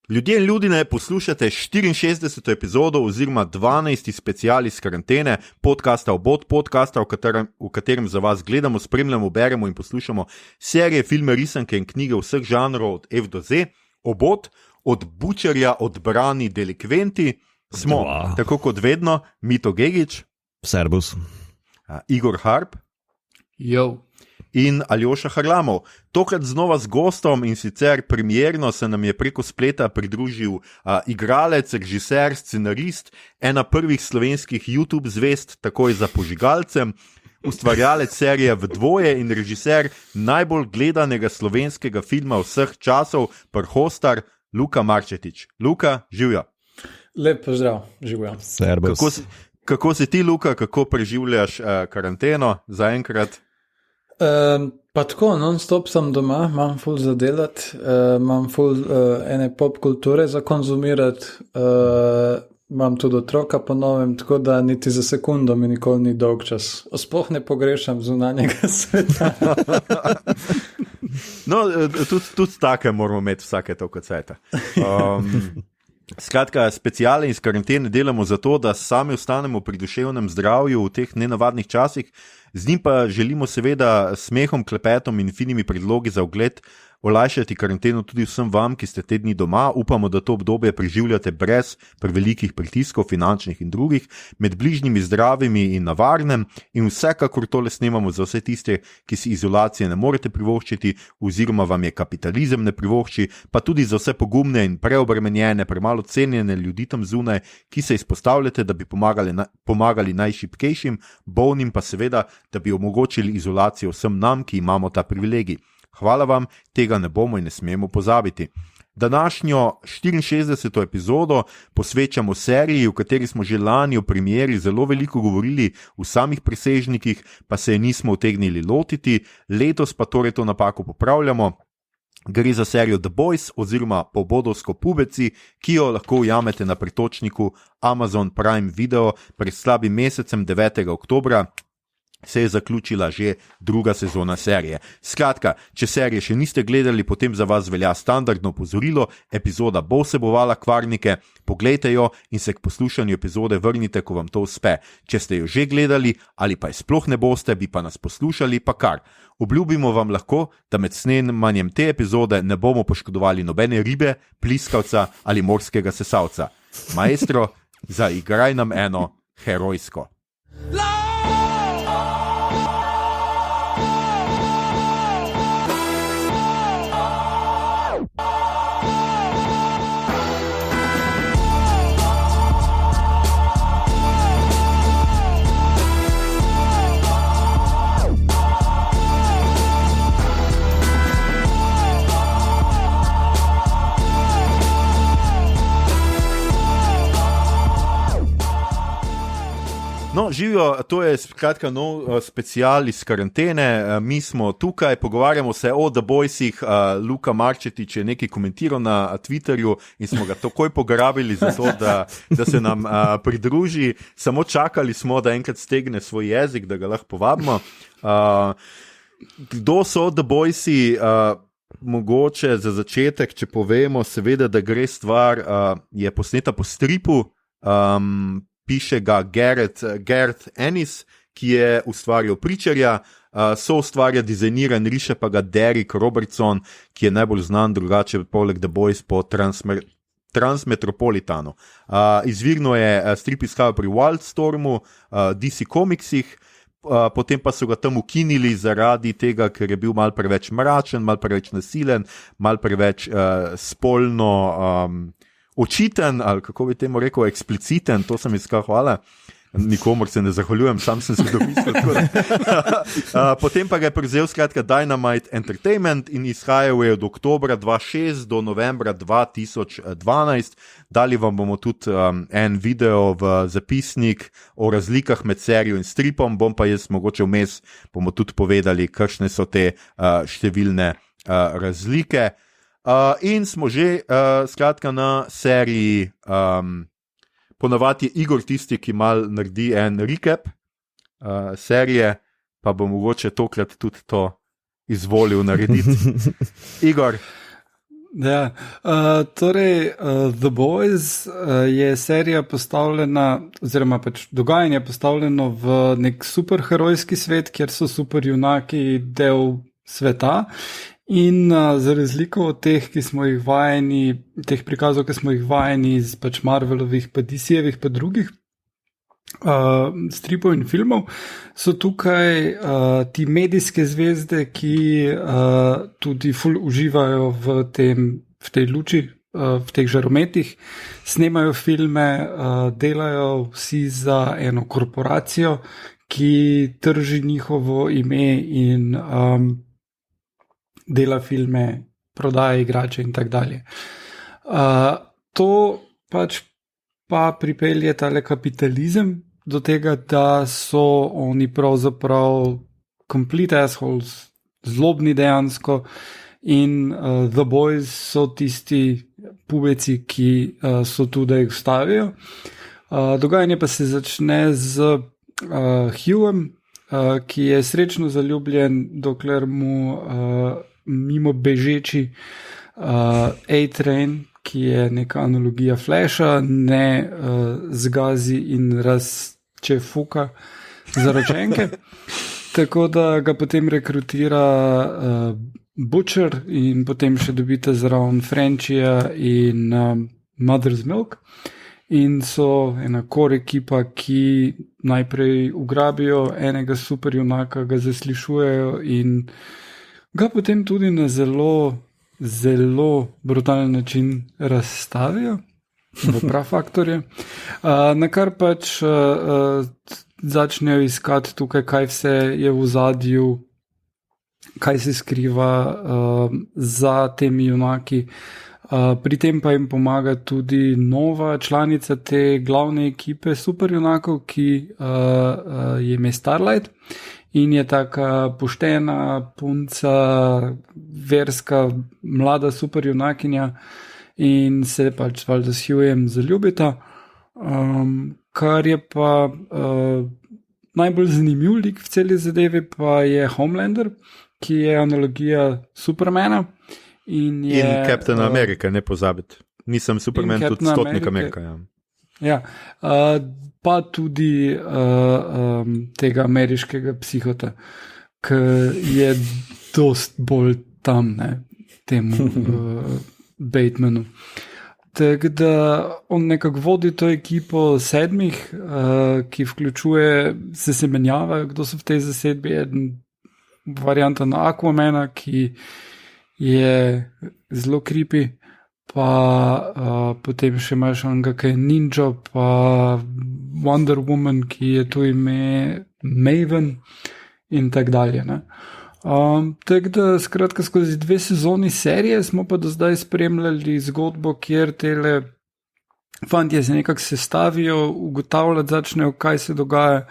Ljudje in ljudine, poslušate 64. epizodo oziroma 12. special iz karantene podcasta Obot, podcasta, v katerem za vas gledamo, spremljamo, beremo in poslušamo serije, filme, risanke in knjige vseh žanrov od F do Z. Obot, od bučarja odbrani delikventi, smo, tako kot vedno, Mito Gegić, Servus, Igor Harp in Aljoša Harlamov. Tokrat znova z gostom in sicer premierno se nam je preko spleta pridružil igralec, režiser, scenarist, ena prvih slovenskih YouTube zvest, takoj za požigalcem, ustvarjalec serije V dvoje in režiser najbolj gledanega slovenskega filma vseh časov, prhostar Luka Marčetič. Luka, živjo. Lep pozdrav, živjo. Servus. Kako si ti, Luka, kako preživljaš karanteno zaenkrat? Pa tako, non-stop sem doma, imam ful za delati, imam ful ene pop kulture za konzumirati, imam tudi otroka po novem, tako da niti za sekundo mi nikoli ni dolg čas. Sploh ne pogrešam zunanjega sveta. No, tudi take moramo imeti vsake toliko cajta. Skratka, speciale iz karantene delamo zato, da sami ostanemo pri duševnem zdravju v teh nenavadnih časih, z njim pa želimo seveda smehom, klepetom in finimi predlogi za ogled olajšati karanteno tudi vsem vam, ki ste te dni doma. Upamo, da to obdobje preživljate brez prevelikih pritiskov, finančnih in drugih, med bližnjimi, zdravimi in na varnem, in vsekakor tole snemamo za vse tiste, ki si izolacije ne morete privoščiti oziroma vam je kapitalizem ne privošči, pa tudi za vse pogumne in preobremenjene, premalo cenjene ljudi tam zunaj, ki se izpostavljate, da bi pomagali najšibkejšim, bolnim pa seveda, da bi omogočili izolacijo vsem nam, ki imamo ta privilegij. Hvala vam, tega ne bomo in ne smemo pozabiti. Današnjo 64. epizodo posvečamo seriji, v kateri smo že lani v premieri zelo veliko govorili v samih presežnikih, pa se je nismo utegnili lotiti, letos pa torej to napako popravljamo. Gre za serijo The Boys oziroma Pobodovsko Pubeci, ki jo lahko ujamete na pretočniku Amazon Prime Video. Pred slabim mesecem 9. oktobra se je zaključila že druga sezona serije. Skratka, če serije še niste gledali, potem za vas velja standardno opozorilo, epizoda bo vsebovala kvarnike, poglejte jo in se k poslušanju epizode vrnite, ko vam to uspe. Če ste jo že gledali ali pa je sploh ne boste, bi pa nas poslušali, pa kar. Obljubimo vam lahko, da med snemanjem te epizode ne bomo poškodovali nobene ribe, pliskavca ali morskega sesalca. Maestro, zaigraj nam eno herojsko. No, živijo, to je skratka nov special iz karantene, mi smo tukaj, pogovarjamo se o The Boysih, Luka Marčetič je nekaj komentiral na Twitterju in smo ga takoj pograbili za to, da se nam pridruži, samo čakali smo, da enkrat stegne svoj jezik, da ga lahko povabimo. Kdo so The Boysi? Mogoče za začetek, če povemo, seveda, da gre stvar, je posneta po stripu, piše ga Gareth Ennis, ki je ustvarjal Pričarja, so ustvarja, dizajniran, riše pa ga Derek Robertson, ki je najbolj znan drugače poleg The Boys po Transmetropolitanu. Izvirno je strip izhajal pri Wildstormu, DC Comicsih, potem pa so ga tam ukinili zaradi tega, ker je bil malo preveč mračen, malo preveč nasilen, malo preveč spolno očiten, ali kako bi temu rekel, ekspliciten, to sem iskal, hvala. Nikomor se ne zahvaljujem, sam sem se domislil. Potem pa ga je prevzel skratka Dynamite Entertainment in izhajal je od oktobra 2006 do novembra 2012. Dali vam bomo tudi en video v zapisnik o razlikah med serijo in stripom, bom pa jaz mogoče vmes bomo tudi povedali, kakšne so te številne razlike. In smo že skratka na seriji, ponavadi je Igor tisti, ki mal naredi en recap serije, pa bo mogoče tokrat tudi to izvolil narediti. Igor, Ja, The Boys je serija postavljena, oziroma pač dogajanje postavljeno v nek superherojski svet, kjer so superjunaki del sveta. In za razliko od teh, ki smo jih vajeni, teh prikazov, ki smo jih vajeni iz pač Marvelovih, pa DC-jevih, pa drugih stripov in filmov, so tukaj ti medijske zvezde, ki tudi ful uživajo v tej luči, v teh žarometih, snemajo filme, delajo vsi za eno korporacijo, ki trži njihovo ime in dela filme, prodaja igrače in tako dalje. To pač pa pripelje tale kapitalizem do tega, da so oni pravzaprav complete assholes, zlobni dejansko, in The Boys so tisti pubeci, ki so tu, da jih ustavijo. Dogajanje pa se začne z Hughom, ki je srečno zaljubljen, dokler mu mimo bežeči A-Train, ki je neka analogija Flasha, ne zgazi in razčefuka zaročenke. Tako da ga potem rekrutira Butcher in potem še dobite zraven Frenchija in Mother's Milk. In so ena core ekipa, ki najprej ugrabijo enega superjunaka, ga zaslišujejo in ga potem tudi na zelo brutalen način razstavijo v prafaktorje, na kar pač začnejo iskati tukaj, kaj vse je v ozadju, kaj se skriva za temi junaki. Pri tem pa jim pomaga tudi nova članica te glavne ekipe superjunakov, ki je ime Starlight. In je taka poštena punca, verska, mlada superjunakinja in se pač valjda s Hughom zaljubita. Kar je pa najbolj zanimiv lik v celi zadevi pa je Homelander, ki je analogija Supermana. In Captain America, ne pozabiti. Nisem Superman, tudi Stotnik Amerika. Ja, pa tudi tega ameriškega psihota, ki je dost bolj tam, ne, temu Batemanu. Tako da on nekako vodi to ekipo 7, ki vključuje, se menjavajo, kdo so v tej zasedbi, eden varianta na Aquamana, ki je zelo creepy, pa potem še imaš onega, ki je ninja, pa Wonder Woman, ki je to ime Maven in tak dalje, ne. Tako da skratka skozi 2 sezoni serije smo pa do zdaj spremljali zgodbo, kjer tele fantje se nekako sestavijo, ugotavljati začnejo, kaj se dogaja,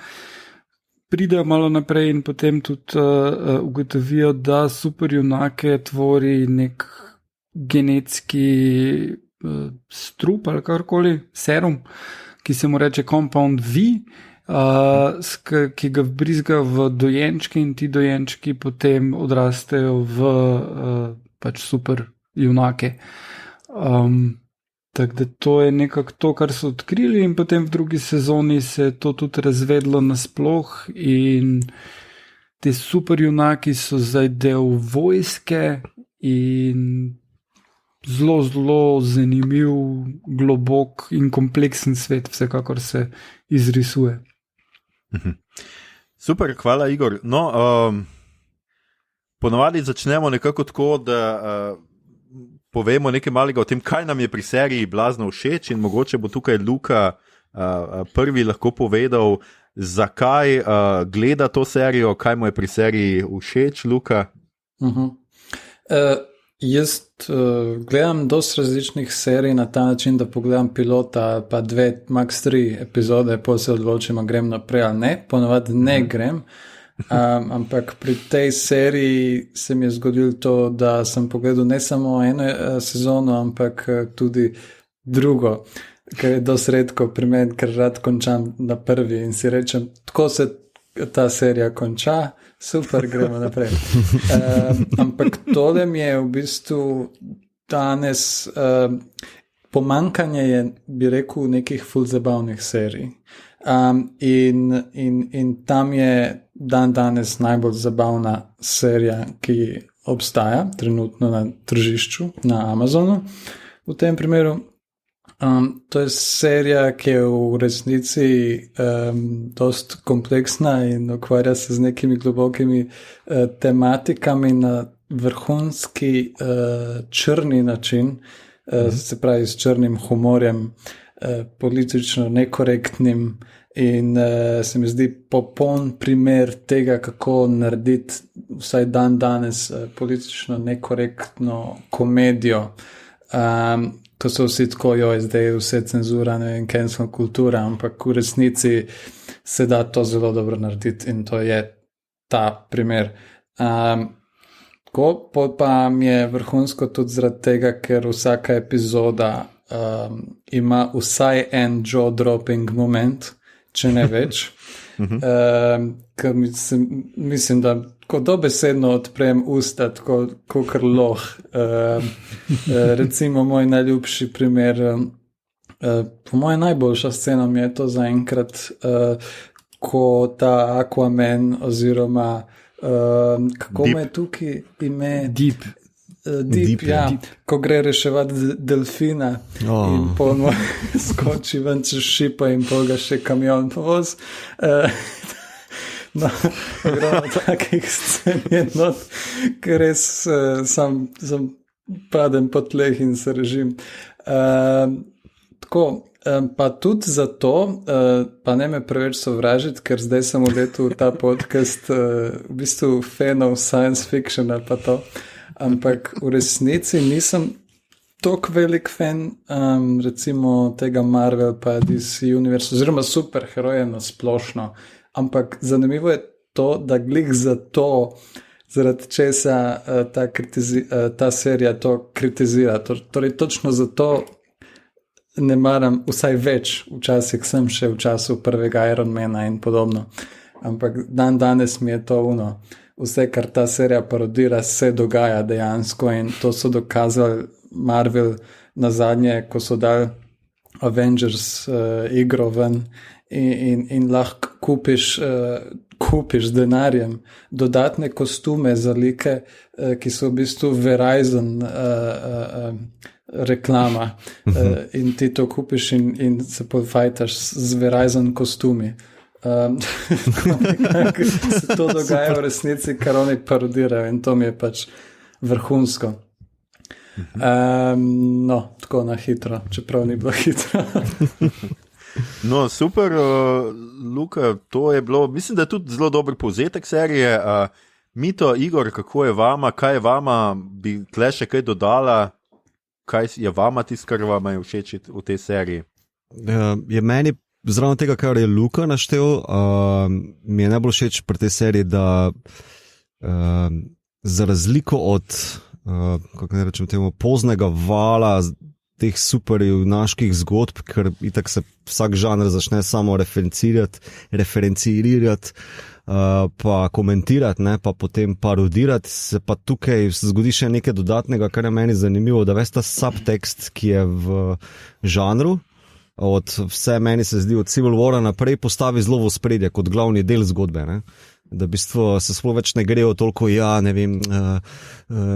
pridejo malo naprej in potem tudi ugotovijo, da superjunake tvori nek genetski strup ali karkoli, serum, ki se mu reče Compound V, ki ga vbrizga v dojenčke in ti dojenčki potem odrastejo v pač superjunake. Tako da to je nekako to, kar so odkrili in potem v drugi sezoni se je to tudi razvedlo nasploh in te superjunaki so zdaj del vojske in zelo zanimiv, globok in kompleksen svet vsekakor se izrisuje. Super, hvala Igor. No, ponavadi začnemo nekako tako, da povemo nekaj malega o tem, kaj nam je pri seriji blazno všeč in mogoče bo tukaj Luka prvi lahko povedal, zakaj gleda to serijo, kaj mu je pri seriji všeč, Luka. Jaz gledam dosti različnih serij na ta način, da pogledam pilota, pa 2, max 3 epizode, pa se odločim, grem naprej ali ne, ponavadi ne grem. Ampak pri tej seriji se mi je zgodilo to, da sem pogledal ne samo eno sezono, ampak tudi drugo, kar je dosti redko pri meni, ker rad končam na prvi in si rečem, tako se ta serija konča, super, gremo naprej. Ampak tole mi je v bistvu danes pomankanje je, bi rekel, nekih ful zabavnih serij. In tam je danes najbolj zabavna serija, ki obstaja trenutno na tržišču, na Amazonu. V tem primeru to je serija, ki je v resnici dost kompleksna in ukvarja se z nekimi globokimi tematikami na vrhunski črni način, se pravi s črnim humorjem, politično nekorektnim in se mi zdi popoln primer tega, kako narediti vsaj danes politično nekorektno komedijo. Ko so vsi tako, zdaj je vse cenzura, ne vem, cancel kultura, ampak v resnici se da to zelo dobro narediti in to je ta primer. Pa mi je vrhunsko tudi zaradi tega, ker vsaka epizoda ima vsaj en jaw-dropping moment, če ne več. Ker mislim, da ko dobesedno odprem usta, tako kar loh. Recimo moj najljubši primer, po moje najboljša scena mi je to zaenkrat, ko ta Aquaman oziroma kako me tukaj ime? Deep, ja. Ko gre reševati delfina in polno skoči ven čez šipa in pol ga še kamion povoz. No, ogromno takih scen je not, ker res sam padem po tleh in se režim. Tako, pa tudi zato, pa ne me preveč sovražiti, ker zdaj sem vletel v ta podcast v bistvu fanov science fiction ali pa to, ampak v resnici nisem toliko velik fan recimo tega Marvel pa DC Universe oziroma superheroje na splošno, ampak zanimivo je to, da glih zato, zaradi česa ta serija to kritizira. Torej točno zato ne maram, vsaj več, včasih sem še v času prvega Ironmana in podobno, ampak danes mi je to vse, kar ta serija parodira, se dogaja dejansko in to so dokazali Marvel na zadnje, ko so dali Avengers igro ven in lahko kupiš z denarjem dodatne kostume za like, ki so v bistvu Verizon reklama in ti to kupiš in se fajtaš z Verizon kostumi. Se to dogaja v resnici, kar oni parodirajo in to mi je pač vrhunsko. No, tako na hitro, čeprav ni bilo hitro. No, super, Luka, to je bilo, mislim, da je tudi zelo dober povzetek serije. Mito, Igor, kako je vama, kaj je vama, bi tle še kaj dodala, kaj je vama tisto, kar vama je všeč v tej seriji? Je meni zraven tega, kar je Luka naštel, mi je najbolj všeč pri tej seriji, da za razliko od kako ne rečem temu, poznega vala teh superjunaških zgodb, ker itak se vsak žanr začne samo referencirati, pa komentirati, ne, pa potem parodirati, se pa tukaj zgodi še nekaj dodatnega, kar je meni zanimivo, da veš ta subtekst, ki je v žanru, od vse meni se zdi od Civil Wara naprej postavi zelo v spredje kot glavni del zgodbe, ne. Da v bistvu se sploh več ne grejo toliko, ne vem,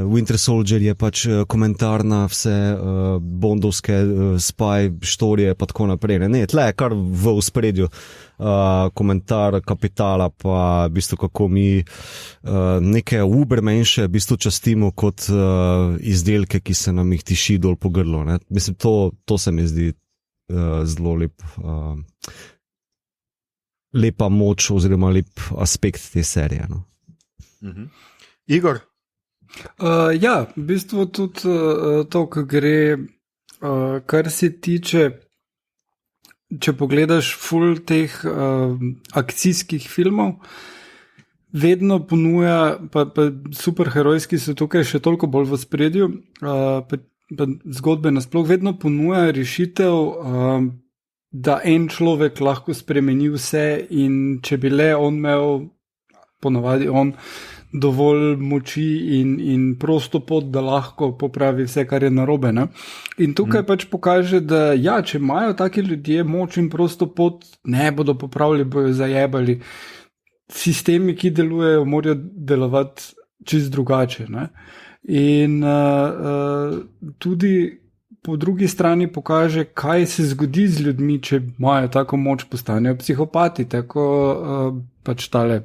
Winter Soldier je pač komentar na vse bondovske spy štorije pa tako naprej. Ne, tle je kar v ospredju komentar kapitala pa v bistvu kako mi neke ubermenše v bistvu častimo kot izdelke, ki se nam jih tiši dol po grlu. Ne. Mislim, to se mi zdi zelo lepa moč oziroma lep aspekt te serije. No. Igor? Ja, v bistvu tudi to, ko gre, kar se tiče, če pogledaš ful teh akcijskih filmov, vedno ponuja, pa superherojski so tukaj še toliko bolj v spredju, pa zgodbe nasploh, vedno ponuja rešitev, da en človek lahko spremeni vse in če bi le on imel, ponovadi on, dovolj moči in prosto pot, da lahko popravi vse, kar je narobe. Ne? In tukaj pač pokaže, da ja, če imajo taki ljudje moč in prosto pot, ne bodo popravili, bojo zajebali. Sistemi, ki delujejo, morajo delovati čist drugače. Ne? In tudi po drugi strani pokaže, kaj se zgodi z ljudmi, če imajo tako moč, postanejo psihopati, tako pač tale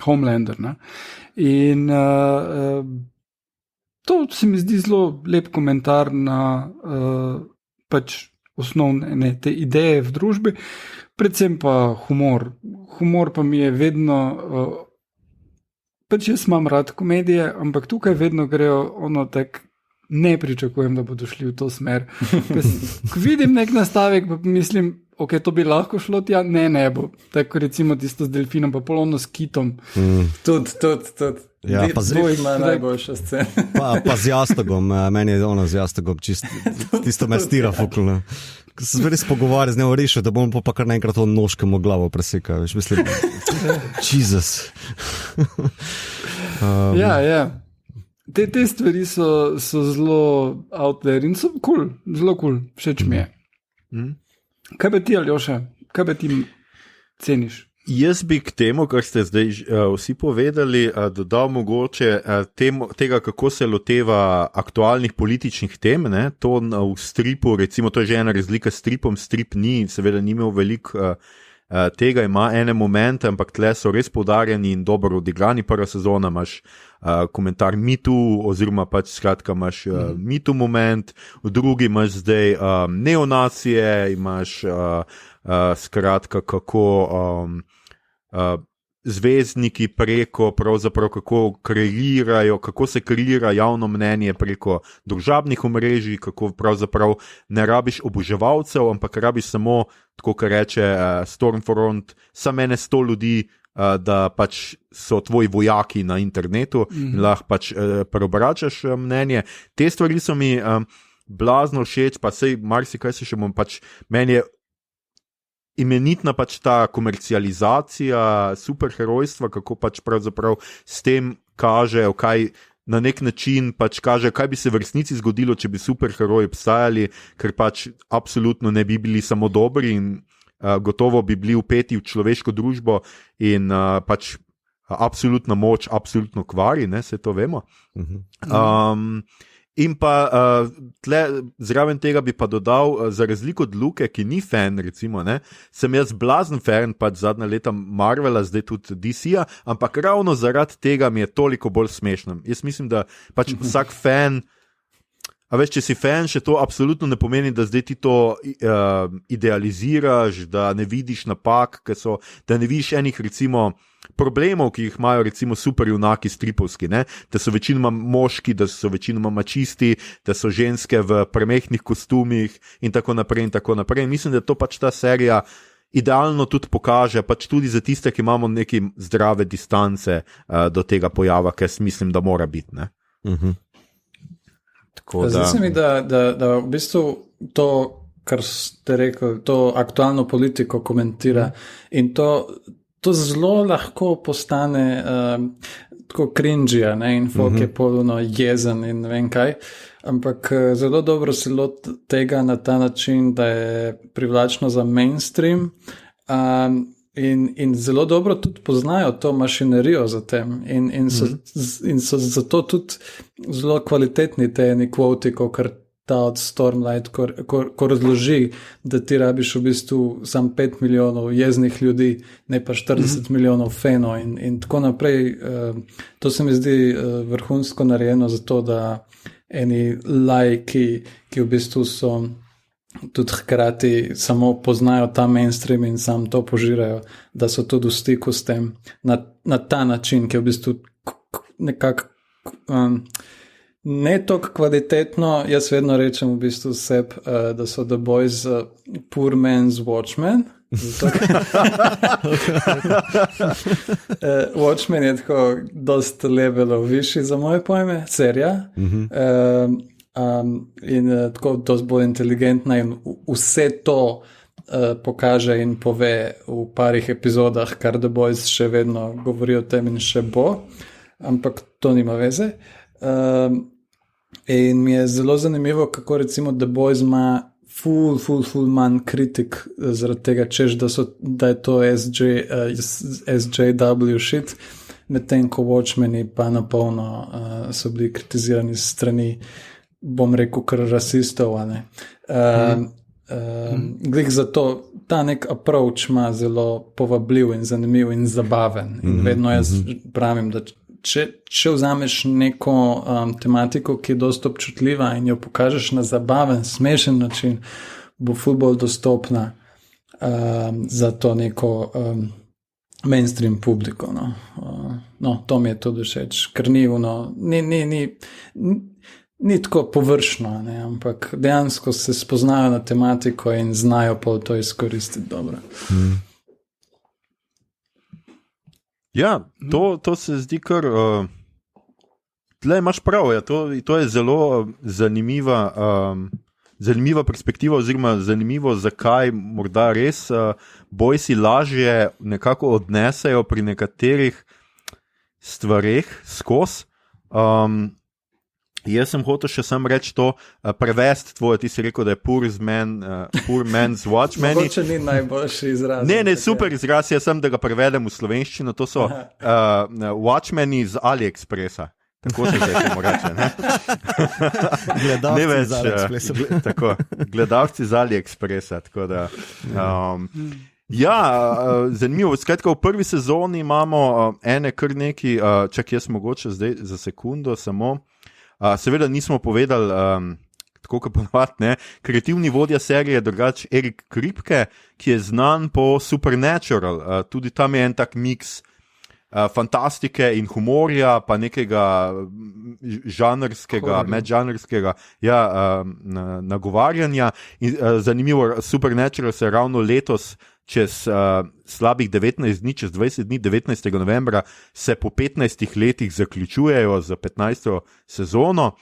Homelander. Ne? In to se mi zdi zelo lep komentar na pač osnovne te ideje v družbi, predvsem pa humor. Humor pa mi je vedno, pač jaz imam rad komedije, ampak tukaj vedno grejo ono tak, ne pričakujem, da bodo šli v to smer. Ko vidim nek nastavek, pa mislim, ok, to bi lahko šlo tja, ne bo. Tako recimo tisto z delfinom, pa polovno s kitom. Tudi. Ja, pa ima najboljša scena. Pa z jastogom, meni je ono z jastogom, tisto me stira fuklo. Ko se res pogovarja z njim, rešil, da bom pa kar naenkrat to nožkemu glavo presekal. Mislim, Jesus. Ja. Te stvari so zelo out there in so zelo cool, všeč mi je. Kaj pa ti, Aljoša? Kaj pa ti ceniš? Jaz bi k temu, kar ste zdaj vsi povedali, dodal mogoče tega, kako se loteva aktualnih političnih tem. Ne? To v stripu, recimo, to je že ena razlika s stripom, strip ni, seveda ni imel veliko tega, ima ene momente, ampak tle so res poudarjeni in dobro odigrani. Prva sezona imaš komentar MeToo, oziroma pač skratka imaš MeToo moment, v drugi imaš zdaj neonacije, imaš skratka kako zvezdniki preko pravzaprav kako se kreira javno mnenje preko družabnih omrežij, kako pravzaprav ne rabiš oboževalcev, ampak rabiš samo, tako kot reče Stormfront, samo 100 ljudi, da pač so tvoji vojaki na internetu in lahko pač preobračaš mnenje. Te stvari so mi blazno všeč, pa sej marsikaj se še bom pač, meni je imenitna pač ta komercializacija superherojstva, kako pač pravzaprav s tem kaže, kaj na nek način pač kaže, kaj bi se v resnici zgodilo, če bi superheroji obstajali, ker pač absolutno ne bi bili samo dobri in gotovo bi bili vpeti v človeško družbo in pač absolutna moč absolutno kvari, ne, se to vemo. In pa tle, zraven tega bi pa dodal, za razliko od Luke, ki ni fan, recimo, ne, sem jaz blazen fan, pač zadnja leta Marvela, zdaj tudi DC-ja, ampak ravno zaradi tega mi je toliko bolj smešno. Jaz mislim, da pač vsak fan, a veš, če si fan, še to absolutno ne pomeni, da zdaj ti to idealiziraš, da ne vidiš napak, da ne vidiš enih, recimo, problemov, ki jih imajo recimo superjunaki stripovski, ne? Da so večinoma moški, da so večinoma mačisti, da so ženske v premehnih kostumih in tako naprej. Mislim, da to pač ta serija idealno tudi pokaže, pač tudi za tiste, ki imamo neke zdrave distance do tega pojava, ker mislim, da mora biti. Ne? Zdi se mi, da v bistvu to, kar ste rekli, to aktualno politiko komentira in to zelo lahko postane tako cringy, in folk je polno jezen in ne vem kaj, ampak zelo dobro se loti tega na ta način, da je privlačno za mainstream in zelo dobro tudi poznajo to mašinerijo za tem in so zato tudi zelo kvalitetni te eni kvoti, kar ta od Stormlight, ko razloži, da ti rabiš v bistvu sam 5 milijonov jeznih ljudi, ne pa 40 milijonov fenov in tako naprej. To se mi zdi vrhunsko narejeno zato, da eni lajki, ki v bistvu so tudi hkrati samo poznajo ta mainstream in sam to požirajo, da so tudi v stiku s tem na ta način, ki je v bistvu nekako ne toliko kvalitetno. Jaz vedno rečem v bistvu sebi, da so The Boys poor man's Watchmen. Watchmen je tako dost levelov višji za moje pojme, serija. In tako dost bolj inteligentna in vse to pokaže in pove v parih epizodah, kar The Boys še vedno govori o tem in še bo. ampak to nima veze. In mi je zelo zanimivo, kako recimo The Boys ima ful manj kritik zaradi tega, češ, da je to SJW shit, medtem ko Watchmeni pa napolno so bili kritizirani s strani, bom rekel, kar rasistov. Glih zato ta nek approach ima zelo povabljiv in zanimiv in zabaven. In vedno jaz pravim, da če vzameš neko tematiko, ki je dosti občutljiva in jo pokažeš na zabaven, smešen način, bo ful bolj dostopna za to neko mainstream publiko. To mi je tudi všeč, ker ni tako površno, ampak dejansko se spoznajo na tematiko in znajo pol to izkoristiti dobro. Ja, to se zdi kar. Tle imaš prav, ja, to je zelo zanimiva perspektiva, oziroma zanimivo, zakaj morda res Boysi lažje nekako odnesejo pri nekaterih stvareh skozi. Jaz sem hotel še sam reči to, prevesti tvoje, ti si rekel, da je poor man's Watchmen. Mogoče ni najboljši izraz. Ne, super izraz, jaz sem, da ga prevedem v slovenščino, to so Watchmeni z AliExpressa. Tako se zdaj temu reče, ne? Gledalci z AliExpressa. Tako, gledalci z AliExpressa, tako da... zanimivo, skratka, v prvi sezoni imamo ene kar neki, čak jaz mogoče zdaj za sekundo samo, seveda nismo povedali, tako kot ponovadi, kreativni vodja serije je drugače Erik Kripke, ki je znan po Supernatural, tudi tam je en tak miks fantastike in humorja, pa nekega žanrskega, medžanrskega nagovarjanja. In, zanimivo, Supernatural se ravno letos čez slabih 19 dni, čez 20 dni, 19. novembra, se po 15 letih zaključujejo za 15. sezono.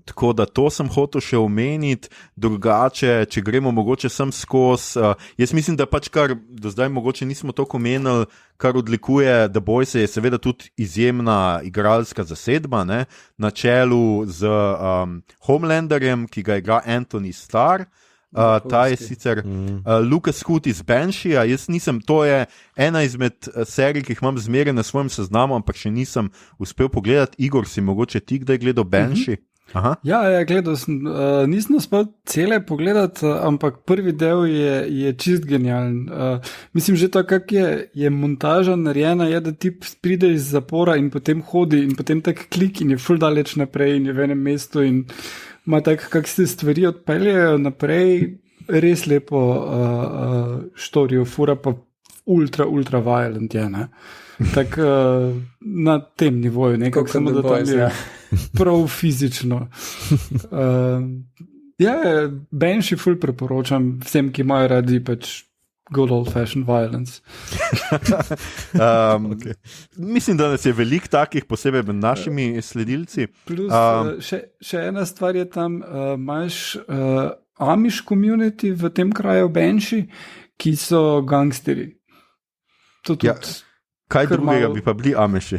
Tako da to sem hotel še omeniti, drugače, če gremo mogoče sem skozi, jaz mislim, da pač kar do zdaj mogoče nismo toliko omenili, kar odlikuje The Boys, je seveda tudi izjemna igralska zasedba, ne? Na čelu z Homelanderjem, ki ga igra Anthony Starr. Ta je sicer Lucas Hood iz Bansheeja, jaz nisem, to je ena izmed serij, ki jih imam zmeraj na svojem seznamu, ampak še nisem uspel pogledati. Igor, si mogoče ti kdaj gledal Banshee? Ja, gledal sem, nisem uspel cele pogledati, ampak prvi del je čist genijalen. Mislim, že to, kak je montaža narejena, je, da ti pride iz zapora in potem hodi in potem tak klik in je ful daleč naprej in je v enem mestu in ima tako, kak se stvari odpeljajo naprej, res lepo štorijo, fura pa ultra violent je, ne? Tako na tem nivoju, nekako samo da tam je prav fizično. Banshee ful preporočam vsem, ki imajo radi pač good old fashioned violence. Okay. Mislim, da nas je veliko takih, posebej med našimi sledilci. Plus še ena stvar je tam, imaš Amish community v tem kraju Banshee, ki so gangsteri. To tudi kaj drugega bi pa bili Amishi?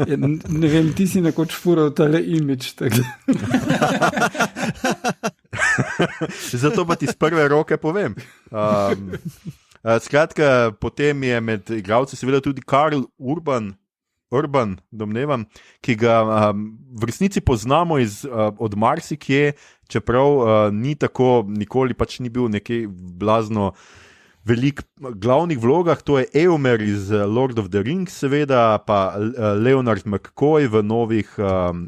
Ne vem, ti si nekoč fural tale imidž. Zato pa ti z prve roke povem. Skratka, potem je med igralci seveda tudi Karl Urban, domnevam, ki ga v resnici poznamo od marsikje, čeprav ni tako, nikoli pač ni bil nekaj blazno velik glavnih vlogah, to je Eomer iz Lord of the Rings, seveda, pa Leonard McCoy v novih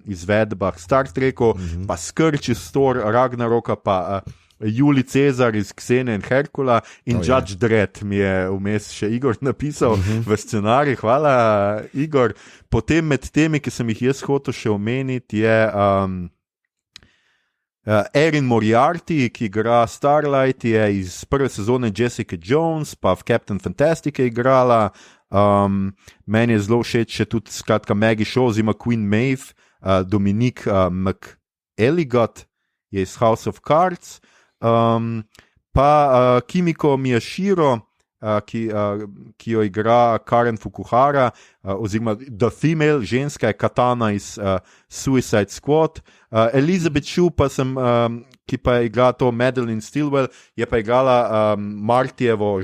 izvedbah Star Treku, pa Skrč iz Thor Ragnaroka, pa Julij Cezar iz Ksene in Herkula in Judge Dredd mi je vmes še Igor napisal v scenarij. Hvala, Igor. Potem med temi, ki sem jih jaz hotel še omeniti, je Erin Moriarty, ki igra Starlight, je iz prve sezone Jessica Jones, pa v Captain Fantastic je igrala. Meni je zelo všeč še tudi skratka Maggie Shaw, oziroma Queen Maeve, Dominique McElligott je iz House of Cards, pa Kimiko Miyashiro, ki jo igra Karen Fukuhara, oziroma The Female, ženska je Katana iz Suicide Squad. Elizabeth Shue, ki pa je igrala to Madeleine Stilwell, je pa igrala Martijevo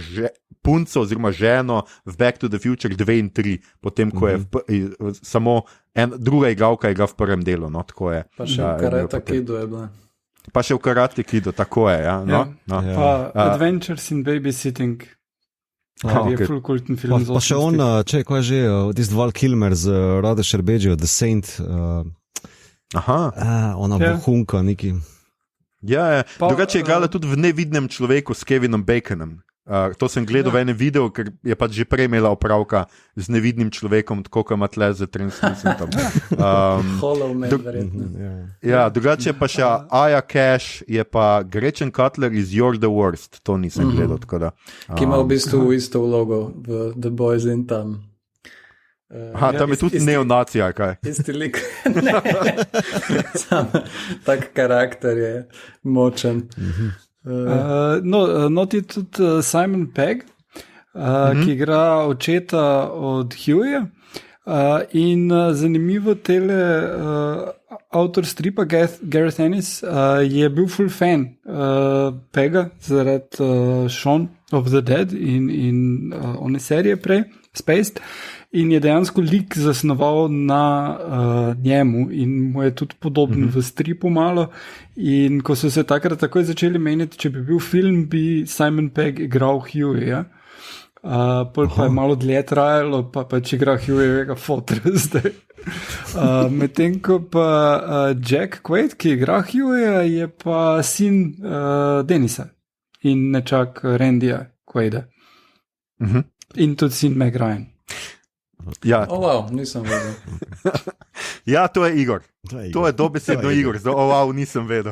punco oziroma ženo v Back to the Future 2 in 3, potem ko je samo druga igralka igra v prvem delu. No, tako je. Pa še v Karate Kidu je bila. Pa še v Karate Kidu, tako je. Ja, no, no. Pa Adventures in Babysitting. Je full kulten film. Pa še on, ko je že tisti Val Kilmer z Rade Šerbeđijo, The Saint. Ona bohunka neki. Ja, drugače je igrala tudi v Nevidnem človeku s Kevinom Baconom. To sem gledal v enem videu, ker je pač že prej imela opravka z nevidnim človekom, tako kot ima tle za translucentom. Hollow Man, verjetno. Ja, drugače pa še Aya Cash, je pa Gretchen Cutler iz You're the Worst. To nisem gledal, tako da. Ki ima v bistvu isto vlogo v The Boys in tam. Tam je tudi neonacija, kaj? Isti lik. Sam tak karakter je močen. Not je tudi Simon Pegg, ki igra očeta od Hughja. In zanimivo, tele avtor stripa Gareth Ennis je bil full fan Pegga zaradi Shaun of the Dead in one serije prej, Spaced. In je dejansko lik zasnoval na njemu in mu je tudi podoben v stripu malo. In ko so se takrat takoj začeli meniti, če bi bil film, bi Simon Pegg igral Hughja. Pol pa je malo dlje trajalo, pa če igra Hughjevega fotra zdaj. Medtem ko pa Jack Quaid, ki igra Hughja, je pa sin Denisa in nečak Randyja Quaida. In tudi sin Meg Ryan. Ja. Wow, nisem vedel. Ja, to je Igor. To je dobesedno Igor. Wow, nisem vedel.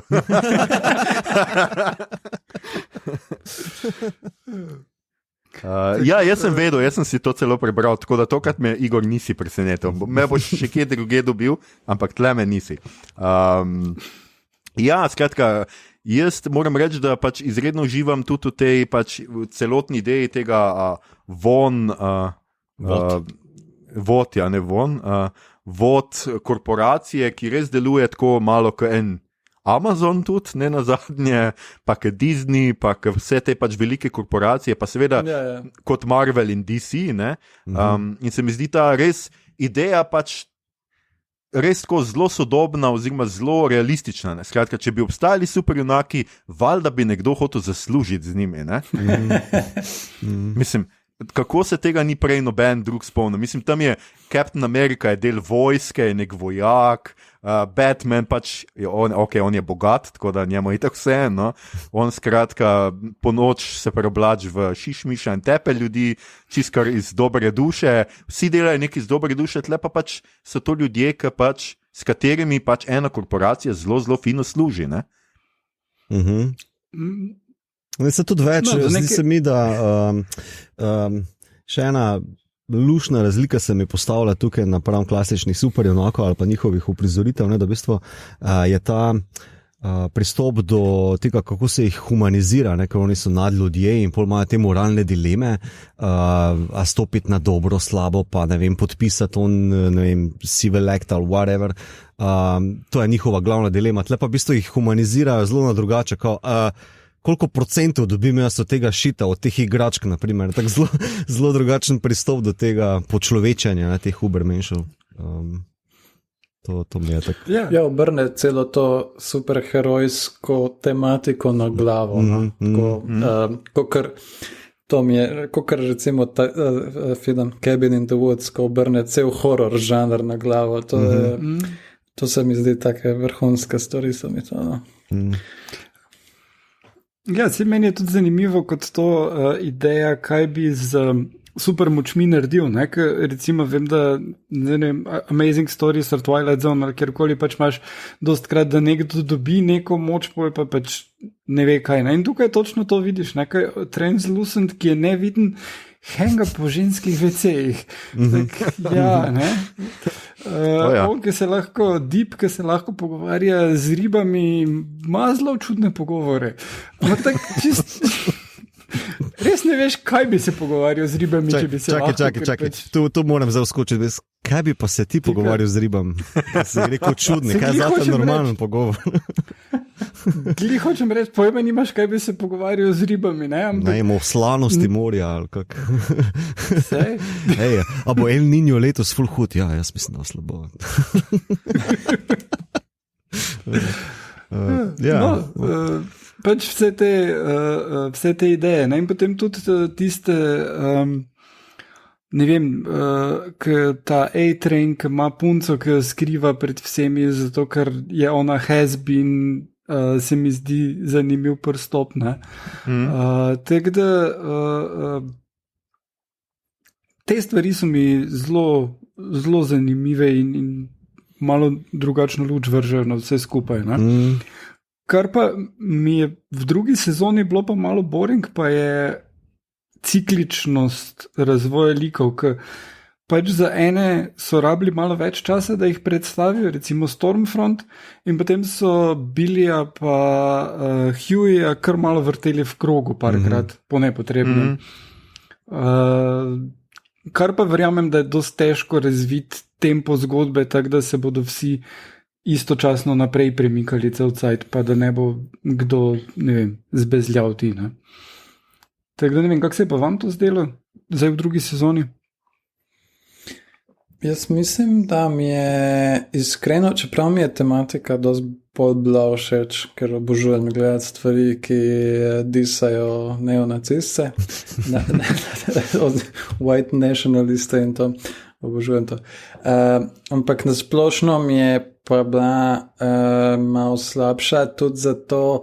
Jaz sem vedel, jaz sem si to celo prebral, tako da tokrat me Igor nisi presenetil. Me boš še kje druge dobil, ampak tle me nisi. Skratka, jaz moram reči, da pač izredno uživam tudi v tej pač celotni ideji tega vod korporacije, ki res deluje tako malo kot en Amazon tudi, ne nazadnje, pa kot Disney, pa kot vse te pač velike korporacije, pa seveda kot Marvel in DC, ne? In se mi zdi ta res ideja pač res tako zelo sodobna oziroma zelo realistična. Ne? Skratka, če bi obstajali superjunaki, valjda bi nekdo hotel zaslužiti z njimi. Ne? Mislim, kako se tega ni prej noben drug spomnil? Mislim, tam je Captain America, je del vojske, je nek vojak, Batman pač, on je bogat, tako da njemu je tako vse, no? On skratka po noč se preoblači v šišmiša in tepe ljudi, čiskar iz dobre duše, vsi delajo nekaj iz dobre duše, tle pa pač so to ljudje, s katerimi pač ena korporacija zelo, zelo fino služi, ne? Se tudi več, zdi se mi, da še ena lušna razlika se mi postavlja tukaj napram klasičnih superjunakov ali pa njihovih uprizoritev, ne, da v bistvu je ta pristop do tega, kako se jih humanizira, ne, ker oni so nadljudje in pol imajo te moralne dileme, a stopiti na dobro, slabo, pa ne vem, podpisati on, ne vem, civil act ali whatever. To je njihova glavna dilema. Tle pa v bistvu jih humanizirajo zelo na drugače, koliko procentov dobim jaz od tega šita, od teh igračk, naprimer. Tako zelo drugačen pristop do tega počlovečanja, ne, teh ubermenšov. To mi je tako. Ja, obrne celo to superherojsko tematiko na glavo. Kokor recimo film Cabin in the Woods, ko obrne cel horror žanr na glavo. To se mi zdi take vrhunske stvari, so mi to, no. Ja, meni je tudi zanimivo kot to ideja, kaj bi z supermočmi naredil. Ne? Recimo vem, da Amazing Stories or Twilight Zone ali kjerkoli pač imaš dostkrat, da nekdo dobi neko moč, pa pač ne ve kaj. Ne? In tukaj točno to vidiš, nekaj translucent, ki je neviden, henga po ženskih vecejih. Ja, ne? On, ki se lahko ki se lahko pogovarja z ribami, ima zelo čudne pogovore. Res res ne veš, kaj bi se pogovarjal z ribami, če bi se Čakaj. Tu moram zdaj vskočiti. Kaj bi pa se ti pogovarjal z ribami? Si rekel čudni, kaj je zate normalen pogovor? Glih hočem reči, pojma nimaš, kaj bi se pogovarjal z ribami, ne? Ne, o slanosti morja ali kak. A bo El Niño letos ful hud? Ja, jaz mislim, da slabo. Pač vse te ideje, ne? In potem tudi tiste, ne vem, ta A-Train, ki ima punco, ki jo skriva pred vsemi, zato ker je ona has been, se mi zdi zanimiv prstop, ne? Tako da te stvari so mi zelo zanimive in malo drugačno luč vržejo na vse skupaj, ne? Kar pa mi je v drugi sezoni bilo pa malo boring, pa je cikličnost razvoja likov, ker pač za ene so rabili malo več časa, da jih predstavijo, recimo Stormfront, in potem so Billya pa Hueyja kar malo vrteli v krogu parkrat, po nepotrebnem. Kar pa verjamem, da je dosti težko razviti tempo zgodbe, tako da se bodo vsi istočasno naprej premikali cel cajt, pa da ne bo kdo, ne vem, zbezljal ti, ne. Tako da ne vem, kako se je pa vam to zdelo zdaj v drugi sezoni? Jaz mislim, da mi je iskreno, čeprav mi je tematika dosti bolj bila všeč, ker obožujem gledati stvari, ki disajo neonaciste, od white nationaliste in to, obožujem to. Ampak nasplošno mi je pa bila malo slabša tudi zato,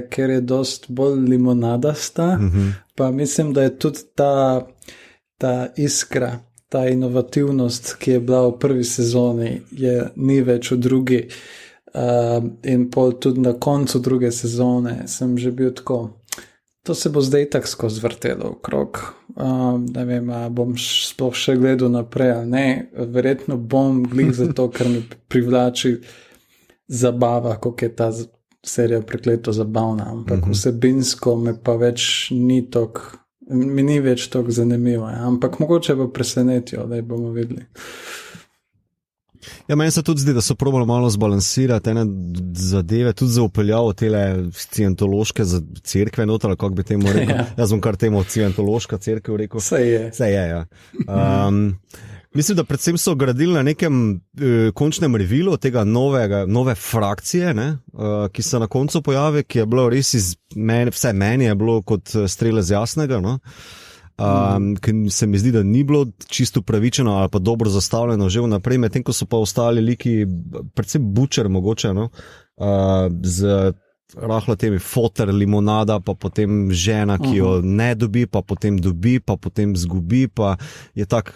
ker je dosti bolj limonadasta, pa mislim, da je tudi ta iskra, ta inovativnost, ki je bila v prvi sezoni, ni več v drugi, in pol tudi na koncu druge sezone sem že bil tako, to se bo zdaj tako skozi vrtelo okrog, ne vem, bom sploh še gledal naprej ali ne, verjetno bom glih zato, ker mi privlači zabava, koliko je ta serija prekleto zabavna, ampak vsebinsko me pa več ni več toliko zanimivo, ampak mogoče bo presenetijo, da bomo videli. Ja, meni se tudi zdi, da so probali malo zbalansirati ene zadeve, tudi za upeljavo tele scientološke cerkve noter, ali kako bi temu rekel. Jaz bom kar temu scientološka cerkev rekel. Saj je, ja. Mislim, da predvsem so gradili na nekem končnem revilu tega nove frakcije, ne, ki se na koncu pojavi, ki je bilo res vse meni je bilo kot strele z jasnega, no. Ker se mi zdi, da ni bilo čisto pravičeno ali pa dobro zastavljeno že vnaprej, medtem ko so pa ostali liki, predvsem Butcher mogoče, no, z rahlo temi foter, limonada, pa potem žena, ki jo ne dobi, pa potem dobi, pa potem zgubi, pa je tak,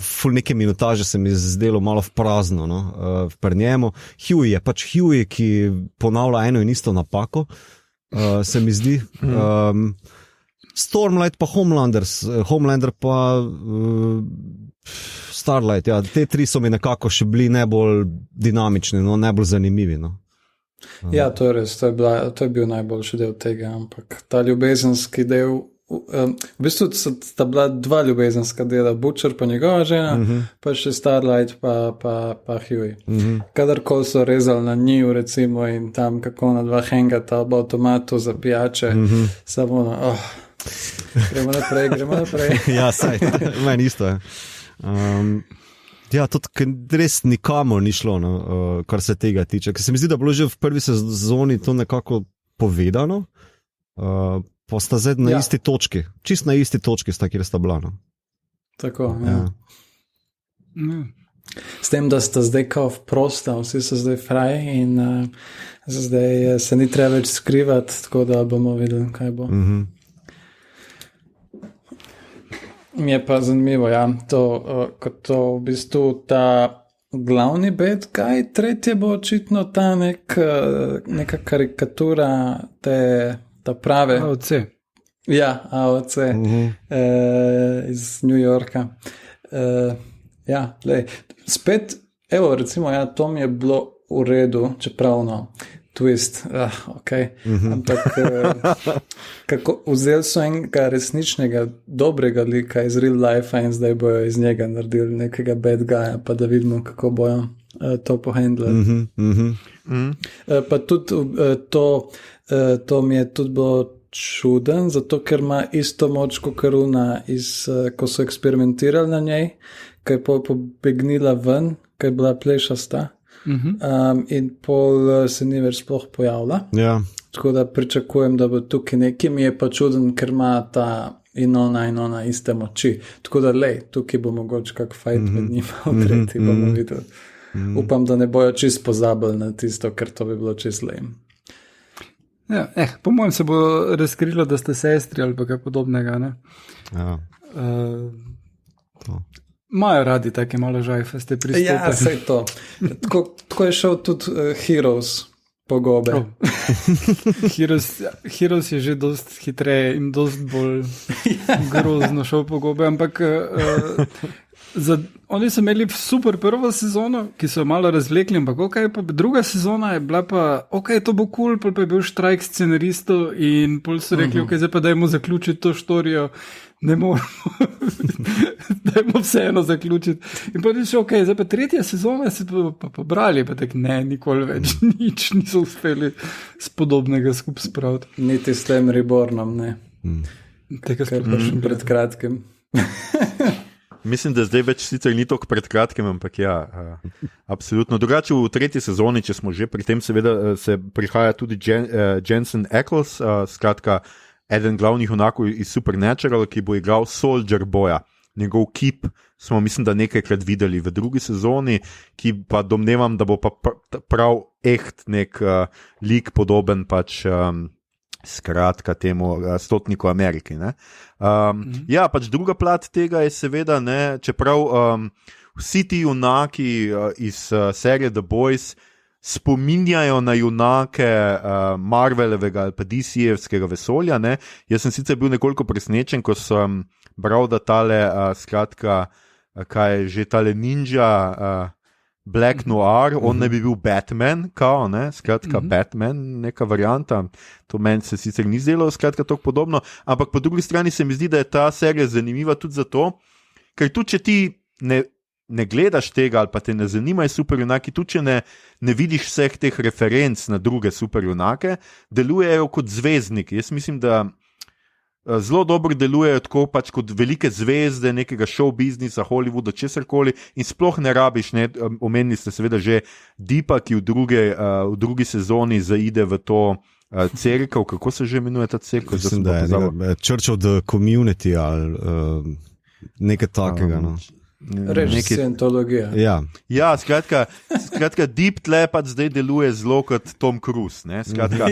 ful neke minutaže se mi zdelo malo v prazno, no, pri njemu. Huey je pač Huey, ki ponavlja eno in isto napako, se mi zdi. Stormlight pa Homelander pa Starlight, ja, te tri so mi nekako še bili najbolj dinamični, no, najbolj zanimivi, no. Ja, to je res, to je bil najboljši del tega, ampak ta ljubezenski del, v bistvu sta bila dva ljubezenska dela, Butcher pa njegova žena, pa še Starlight pa Huey. Kadarkoli so rezali na njiju, recimo, in tam kako na dva hengata ob avtomatu za pijače, samo gremo naprej. Ja, saj, meni isto je. Ja, to res nikamor ni šlo, no, kar se tega tiče. Ker se mi zdi, da je bilo že v prvi sezoni to nekako povedano, pa sta zdaj na isti točki. Čist na isti točki sta, kjer sta bila, no. Tako, ja. S tem, da sta zdaj kao vprosta, vsi so zdaj fraji in zdaj se ni treba več skrivati, tako da bomo videli, kaj bo. Mi je pa zanimivo, ja, kot to v bistvu ta glavni bad guy, tretje bo očitno ta neka karikatura ta prave. AOC. Ja, AOC iz New Yorka. Ja, spet, evo, recimo, ja, to mi je bilo v redu, čeprav, no, twist, okay. Ampak kako vzeli so enega resničnega, dobrega lika iz real life in zdaj bojo iz njega naredili nekega bad guyja, pa da vidimo, kako bojo to pohendlali. Pa tudi to mi je tudi bilo čuden, zato ker ima isto moč kot Karuna, ko so eksperimentirali na njej, ki je pobegnila ven, ki je bila plešasta. In pol se ni več sploh pojavila. Ja. Tako da pričakujem, da bo tukaj nekaj, mi je pa čuden, ker ima ta in ona iste moči. Tako da tukaj bo mogoče kak fajt med njima v tretji, bomo videli. Upam, da ne bojo čist pozabili na tisto, ker to bi bilo čist lame. Ja, po mojem se bo razkrilo, da ste sestri ali pa kaj podobnega, ne? Ja. Imajo radi take malo žajfaste pristope. Ja, sej to. Tako je šel tudi Heroes po gobe. Heroes je že dost hitreje in dost bolj grozno šel po gobe, ampak oni so imeli super prvo sezono, ki so jo malo razvlekli, ampak pa druga sezona je bila pa, to bo cool, pa je bil štrajk scenaristov in pol so rekli, zdaj pa dajmo zaključiti to štorijo. Ne moramo, dajmo vseeno zaključiti. In pa reči, zdaj pa tretja sezona se pa pobrali, pa tak ne, nikoli več nič niso uspeli s podobnega skup spraviti. Niti s tem Rebornom, ne. Tega kar pa še pred kratkim. Mislim, da zdaj več sicer ni toliko pred kratkim, ampak ja, absolutno. Drugače v tretji sezoni, če smo že pri tem, seveda se prihaja tudi Jensen Ackles, skratka, eden glavnih junakov iz Supernatural, ki bo igral Soldier Boya. Njegov kip smo, mislim, da nekajkrat videli v drugi sezoni, ki pa domnevam, da bo pa prav nek lik podoben pač skratka temu stotniku Ameriki. Ne? Ja, pač druga plat tega je seveda, ne, čeprav vsi ti junaki iz serije The Boys spominjajo na junake Marvelovega ali pa DC-evskega vesolja. Ne? Jaz sem sicer bil nekoliko presnečen, ko sem bral, da tale, skratka, kaj je že tale ninja Black Noir, on ne bi bil Batman, kao, ne? Skratka, Batman, neka varianta. To meni se sicer ni zdelo, skratka, tako podobno, ampak po drugi strani se mi zdi, da je ta serija zanimiva tudi zato, ker tudi če ti ne gledaš tega ali pa te ne zanimajo superjunaki, tudi če ne vidiš vseh teh referenc na druge superjunake, delujejo kot zvezdniki. Jaz mislim, da zelo dobro delujejo tako pač kot velike zvezde nekega show biznisa, Hollywooda, česarkoli in sploh ne rabiš, ne, omenili ste seveda že Deepa, ki v drugi sezoni zaide v to cerkev, kako se že imenuje ta cerkev? Mislim, da je Church of the Community ali nekaj takega, no. Reči Scientologija. Ja, skratka Deep tle pač zdaj deluje zelo kot Tom Cruise, ne, skratka,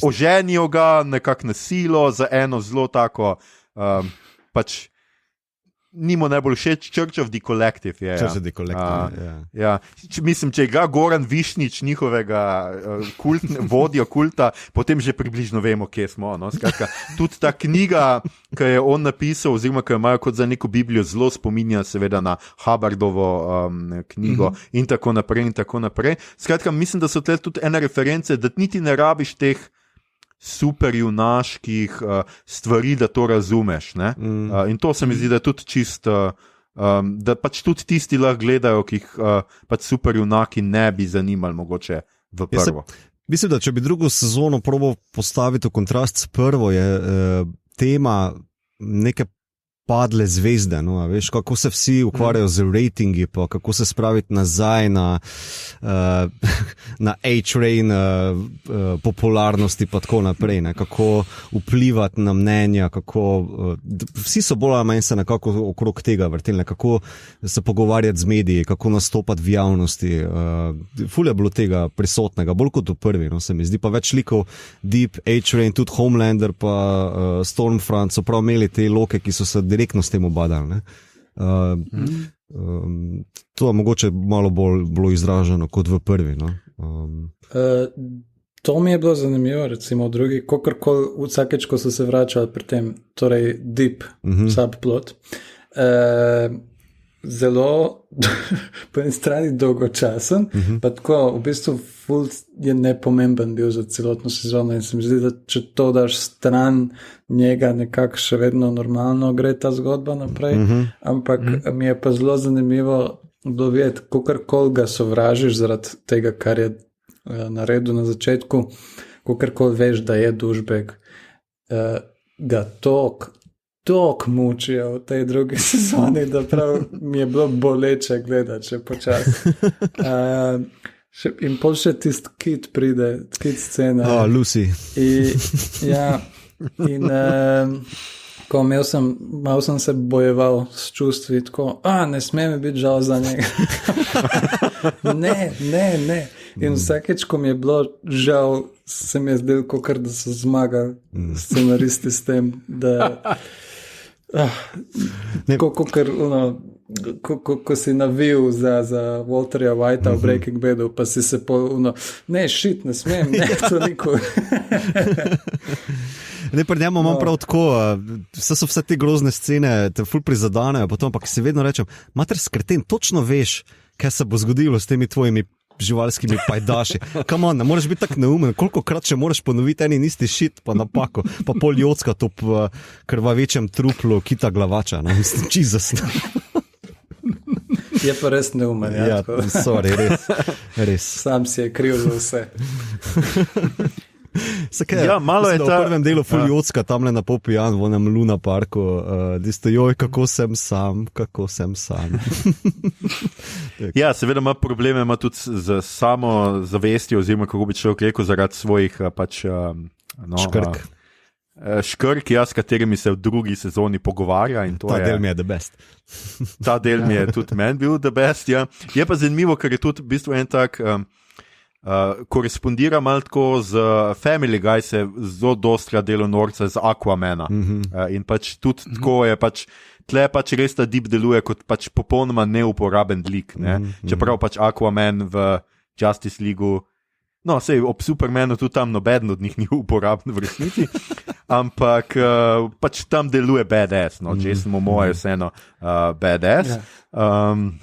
oženijo ga nekako na silo za eno zelo tako, pač nimo najbolj všeč, Church of the Collective je. Church of the Collective, ja. Mislim, če ga Goran Višnič, njihovega vodjo kulta, potem že približno vemo, kje smo. No? Skratka, tudi ta knjiga, ki je on napisal, oziroma ki jo imajo kot za neko Biblijo, zelo spominja seveda na Hubbardovo knjigo in tako naprej in tako naprej. Skratka, mislim, da so tle tudi ene reference, da niti ne rabiš teh superjunaških stvari, da to razumeš. Ne? In to se mi zdi, da je tudi čisto, da pač tudi tisti lahko gledajo, ki jih pač superjunaki ne bi zanimali mogoče v prvo. Mislim, da če bi drugo sezono probal postaviti v kontrast s prvo, je tema neke padle zvezde, no, veš, kako se vsi ukvarjajo z ratingi, pa kako se spraviti nazaj na A-train popularnosti pa tako naprej, ne, kako vplivati na mnenja, kako vsi so bolj ali manj se nekako okrog tega vrteli, kako se pogovarjati z mediji, kako nastopati v javnosti, ful je bilo tega prisotnega, bolj kot v prvi, no, se mi zdi, pa več likov Deep, A-train, tudi Homelander pa Stormfront so prav imeli te loke, ki so se direktno s tem obadali. To je mogoče malo bolj bilo izraženo kot v prvi. No? To mi je bilo zanimivo, recimo v drugi, vsakeč, ko so se vračali pri tem, torej deep subplot, zelo, po eni strani dolgočasen, pa tako v bistvu ful je nepomemben bil za celotno sezono in se mi zdi, da če to daš stran njega, nekako še vedno normalno gre ta zgodba naprej, ampak mi je pa zelo zanimivo dovedeti, kakorkoli ga sovražiš zaradi tega, kar je naredil na začetku, kakorkoli veš, da je douchebag, ga tok mučijo v tej drugi sezoni, da prav mi je bilo boleče gledati, če počasi. In pol še tist kid pride, kid scena. Lucy. Ko malo sem se bojeval s čustvi, tako, ne sme mi biti žal za njega. Ne. In vsakeč, ko mi je bilo žal, se mi je zdelo, da so zmagali scenaristi s tem, da ko si navil za Walterja Whitea v Breaking Badu, pa si se ne smem, ne, to nikoli. Ne, pri njemu imam prav tako, vse te grozne scene te ful prizadanejo, potom pa si vedno rečem, mater skreten, točno veš, kaj se bo zgodilo s temi tvojimi živalskimi pajdaši. Come on, ne moreš biti tak neumen, kolikokrat še moraš ponoviti eni isti shit, pa napako, pa pol jocka to v krvavečem truplu kita glavača, ne, mislim, Jesus. Je pa res neumen, ja, sorry, res. Sam si je kriv za vse. Malo je v prvem delu Fuljotska tamle na popijan v onem Luna parku, joj, kako sem sam. Ja, seveda ima probleme, ima tudi z samo zavestjo, oziroma kako bi človek rekel, zaradi svojih škrk, s katerimi se v drugi sezoni pogovarja. In ta del mi je the best. Ta del mi je tudi meni bil the best, ja. Je pa zanimivo, ker je tudi v bistvu en tak... korespondira malo tako z Family Guy, se zelo dostra delo norca z Aquamana. In pač tudi tako je pač, tle pač res ta Deep deluje kot pač popolnoma neuporaben lik, ne? Čeprav pač Aquaman v Justice League-u, no, sej ob Supermanu tudi tam nobeden od njih ni uporaben v resnici, ampak pač tam deluje badass, no, Jason Momoa je vseeno badass.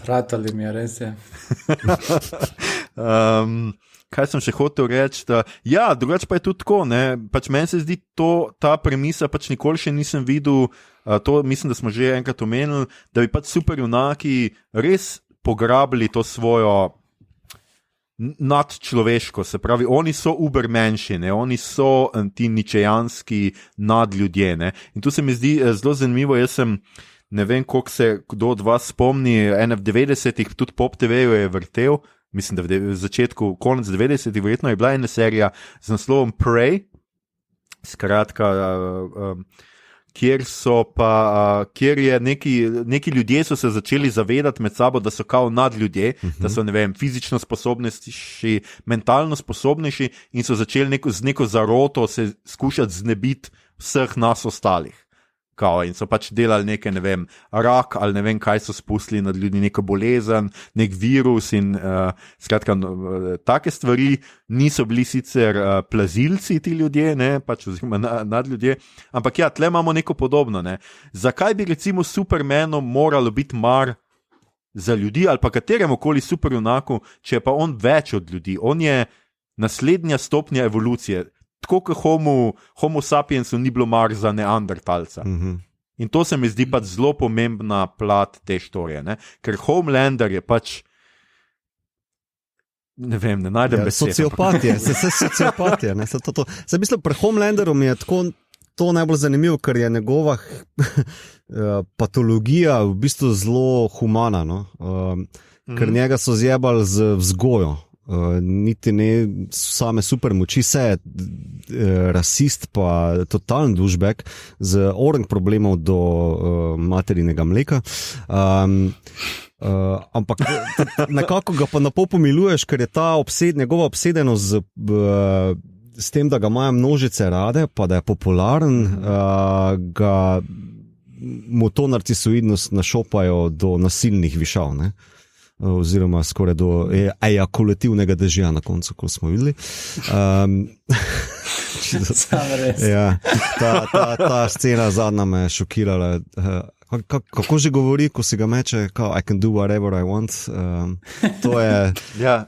Ratali mi je, res je. Kaj sem še hotel reči, drugače pa je tudi tako, ne, pač meni se zdi ta premisa, pač nikoli še nisem videl, to mislim, da smo že enkrat omenili, da bi pač superjunaki res pograbili to svojo nadčloveško, se pravi, oni so ubermenši, ne, oni so ti ničejanski nadljudje, ne, in tu se mi zdi zelo zanimivo, jaz sem, ne vem, koliko se kdo od vas spomni, v 90-ih tudi Pop TV-ju je vrtel, mislim, da v začetku, konec 90-ih, verjetno je bila ena serija z naslovom Prey, skratka, kjer je neki ljudje so se začeli zavedati med sabo, da so kao nadljudje, da so, ne vem, fizično sposobnejši, mentalno sposobnejši in so začeli z neko zaroto se skušati znebiti vseh nas ostalih. In so pač delali neke, ne vem, rak ali ne vem, kaj so spustili nad ljudi, neko bolezen, nek virus in skratka, take stvari niso bili sicer plazilci ti ljudje, ne, pač oziroma nadljudje, ampak ja, tle imamo neko podobno, ne. Zakaj bi recimo Supermanu moralo biti mar za ljudi ali pa kateremu koli superjunaku, če je pa on več od ljudi, on je naslednja stopnja evolucije. Tako kot homo sapiensu ni bilo mar za neandertalca. In to se mi zdi pač zelo pomembna plat te štorije, ne? Ker Homelander je pač, ne vem, ne najdem besed. Sociopatija, sociopatija. Zdaj mislim, pri Homelanderu mi je tako to najbolj zanimivo, ker je njegova patologija v bistvu zelo humana, no? Ker njega so zjebali z vzgojo. Niti ne same super moči, se je rasist pa totalen douchebag z orang problemov do materinega mleka, ampak nekako ga pa na pol pomiluješ, ker je ta njegova obsedenost s tem, da ga imajo množice rade, pa da je popularen, mu to narcisoidnost našopajo do nasilnih višav, ne? Oziroma skoraj do ejakulativnega dežja na koncu, ko smo videli. Sam res. Ja, ta scena zadnja me je šokirala. Kako že govori, ko si ga meče, kao, I can do whatever I want.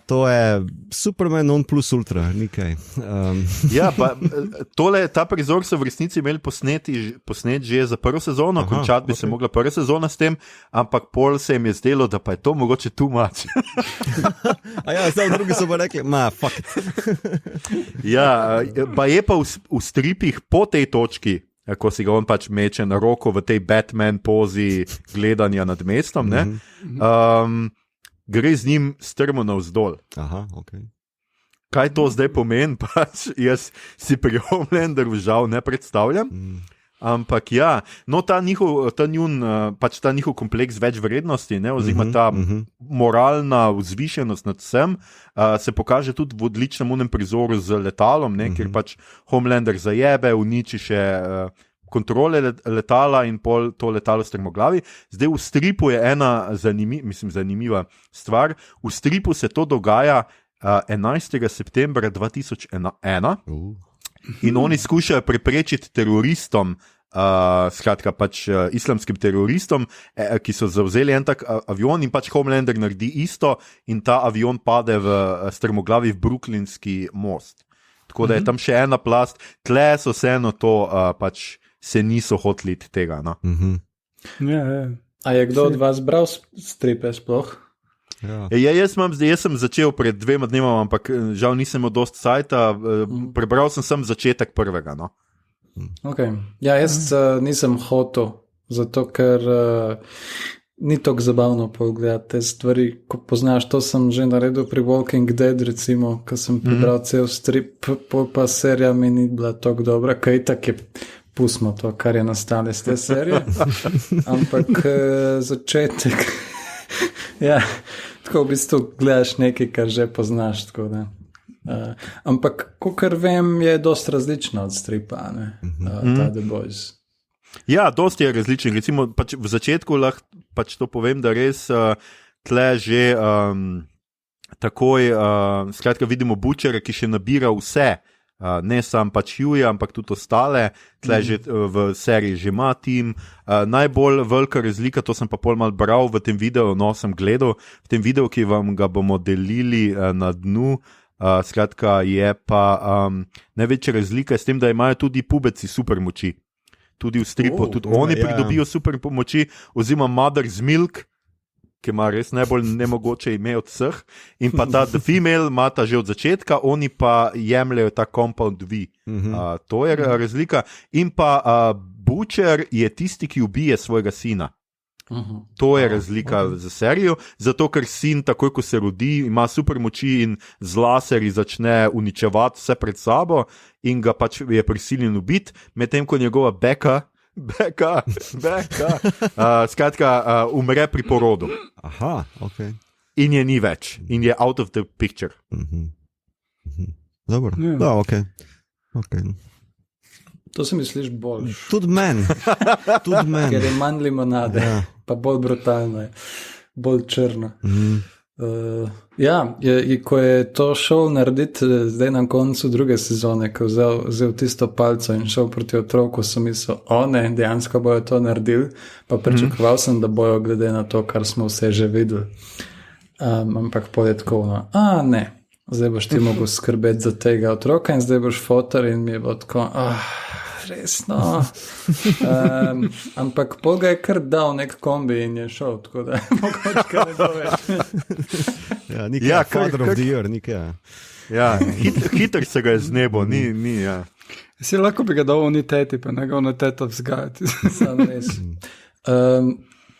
To je Superman non plus ultra, nikaj. Ja, pa ta prizor so v resnici imeli posnet že za prvo sezono, končati bi se mogla prva sezona s tem, ampak pol se jim je zdelo, da pa je to mogoče too much. Zdaj drugi so pa rekli, fuck it. Ja, pa je pa v stripih po tej točki, ko si ga on pač meče na roko v tej Batman pozi gledanja nad mestom, gre z njim strmo navzdol. Aha, ok. Kaj to zdaj pomeni, pač jaz si pri Homelanderu žal ne predstavljam. Ampak ja, no ta njihov kompleks več vrednosti, oziroma ta moralna vzvišenost nad vsem, se pokaže tudi v odličnem unem prizoru z letalom, kjer pač Homelander zajebe, uniči še kontrole letala in pol to letalo strmoglavi. Zdaj v stripu je ena zanimiva stvar. V stripu se to dogaja 11. septembra 2001. In oni skušajo preprečiti teroristom, skratka pač islamskim teroristom, ki so zavzeli en tak avion in pač Homelander naredi isto in ta avion pade v strmoglavi v Brooklynski most. Tako da je tam še ena plast, tle so vseeno to, pač se niso hoteli tega. No? A je kdo od vas bral stripe sploh? Ja, jaz sem začel pred 2 dnevoma, ampak žal nisem imel dosti sajta, prebral sem začetek prvega. No. Okay. Ja, jaz nisem hotel, zato ker ni tako zabavno pogledati te stvari, ko poznaš, to sem že naredil pri Walking Dead, recimo, ko sem prebral cel strip, pa serija mi ni bila tako dobra, kaj tak je, pustimo to, kar je nastalo iz te serije, ampak začetek, ja, tako v bistvu gledaš nekaj, kar že poznaš, tako da. Ampak, kakor vem, je dosti različno od stripa, ta The Boys. Ja, dosti je različen. Recimo, pač v začetku lahko pač to povem, da res tle že takoj, skratka vidimo Butchera, ki še nabira vse, ne sam pač Hughie, ampak tudi ostale, tle že v seriji že ima tim. Najbolj velika razlika, to sem pa pol mal bral v tem videu, sem gledal, v tem videu, ki vam ga bomo delili na dnu, skratka je pa največja razlika s tem, da imajo tudi pubeci super moči. Tudi v stripu, tudi oni pridobijo super moči, oziroma Mother's Milk, ki ima res najbolj nemogoče ime od vseh, in pa ta The Female ima ta že od začetka, oni pa jemljajo ta Compound V. To je razlika. In pa Butcher je tisti, ki ubije svojega sina. To je razlika za serijo, zato ker sin takoj, ko se rodi, ima super moči in z laserji začne uničevati vse pred sabo in ga pač je prisiljen ubiti, medtem ko njegova Beka, skratka, umre pri porodu. Aha, ok. In je ni več, in je out of the picture. Dobro, da, ok. To se misliš bolj. Tudi meni. Ker je manj limonade, pa bolj brutalno je, bolj črno. Ko je to šel narediti zdaj na koncu druge sezone, ko je vzel tisto palco in šel proti otroku, sem mislil, dejansko bojo to naredili, pa pričakoval sem, da bojo glede na to, kar smo vse že videli. Ampak poletkovno, ne, zdaj boš ti mogel skrbeti za tega otroka in zdaj boš fotor in mi je bilo tako, resno. Ampak pol ga je kar dal nek kombi in je šel, tako da mogoče kar ne bo več. Father of the year, nikaj. Ja, hitro se ga je z nebo, ni. Si lahko bi ga dal oni teti, pa ne ga oni teta vzgajati. Sam res.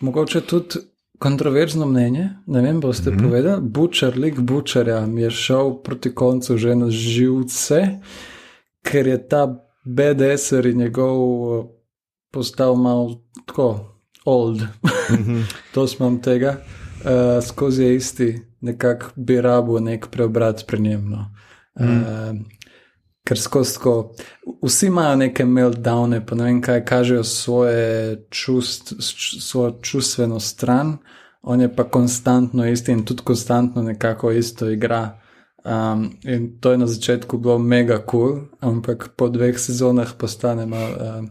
Mogoče tudi kontroverzno mnenje, ne vem, boste povedali, lik Butcherja mi je šel proti koncu že na živce, ker je ta BDS-er in njegov postal malo tako old. To smo tega. Skozi je isti, nekako bi rabo nek preobrat pri njem. No. Ker skozi tako, vsi imajo neke meltdowne, pa ne vem kaj, kažejo svojo čustveno stran, on je pa konstantno isti in tudi konstantno nekako isto igra. In to je na začetku bilo mega cool, ampak po 2 sezonah postane malo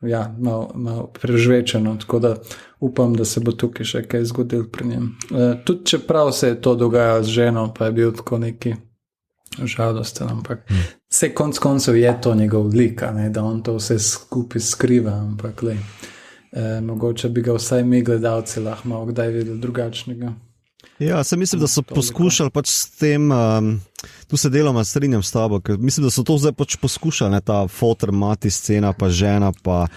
malo prežvečeno, tako da upam, da se bo tukaj še kaj zgodil pri njem. Tudi čeprav se je to dogajalo z ženo, pa je bil tako neki žalosten, ampak vse konc koncev je to njegov lik, da on to vse skupaj skriva, ampak mogoče bi ga vsaj mi gledalci lahko malo kdaj videli drugačnega. Ja, se mislim, da so poskušali pač s tem, tu se deloma strinjam s tabo, ker mislim, da so to zdaj pač poskušali, ta fotor, mati scena, pa žena, pa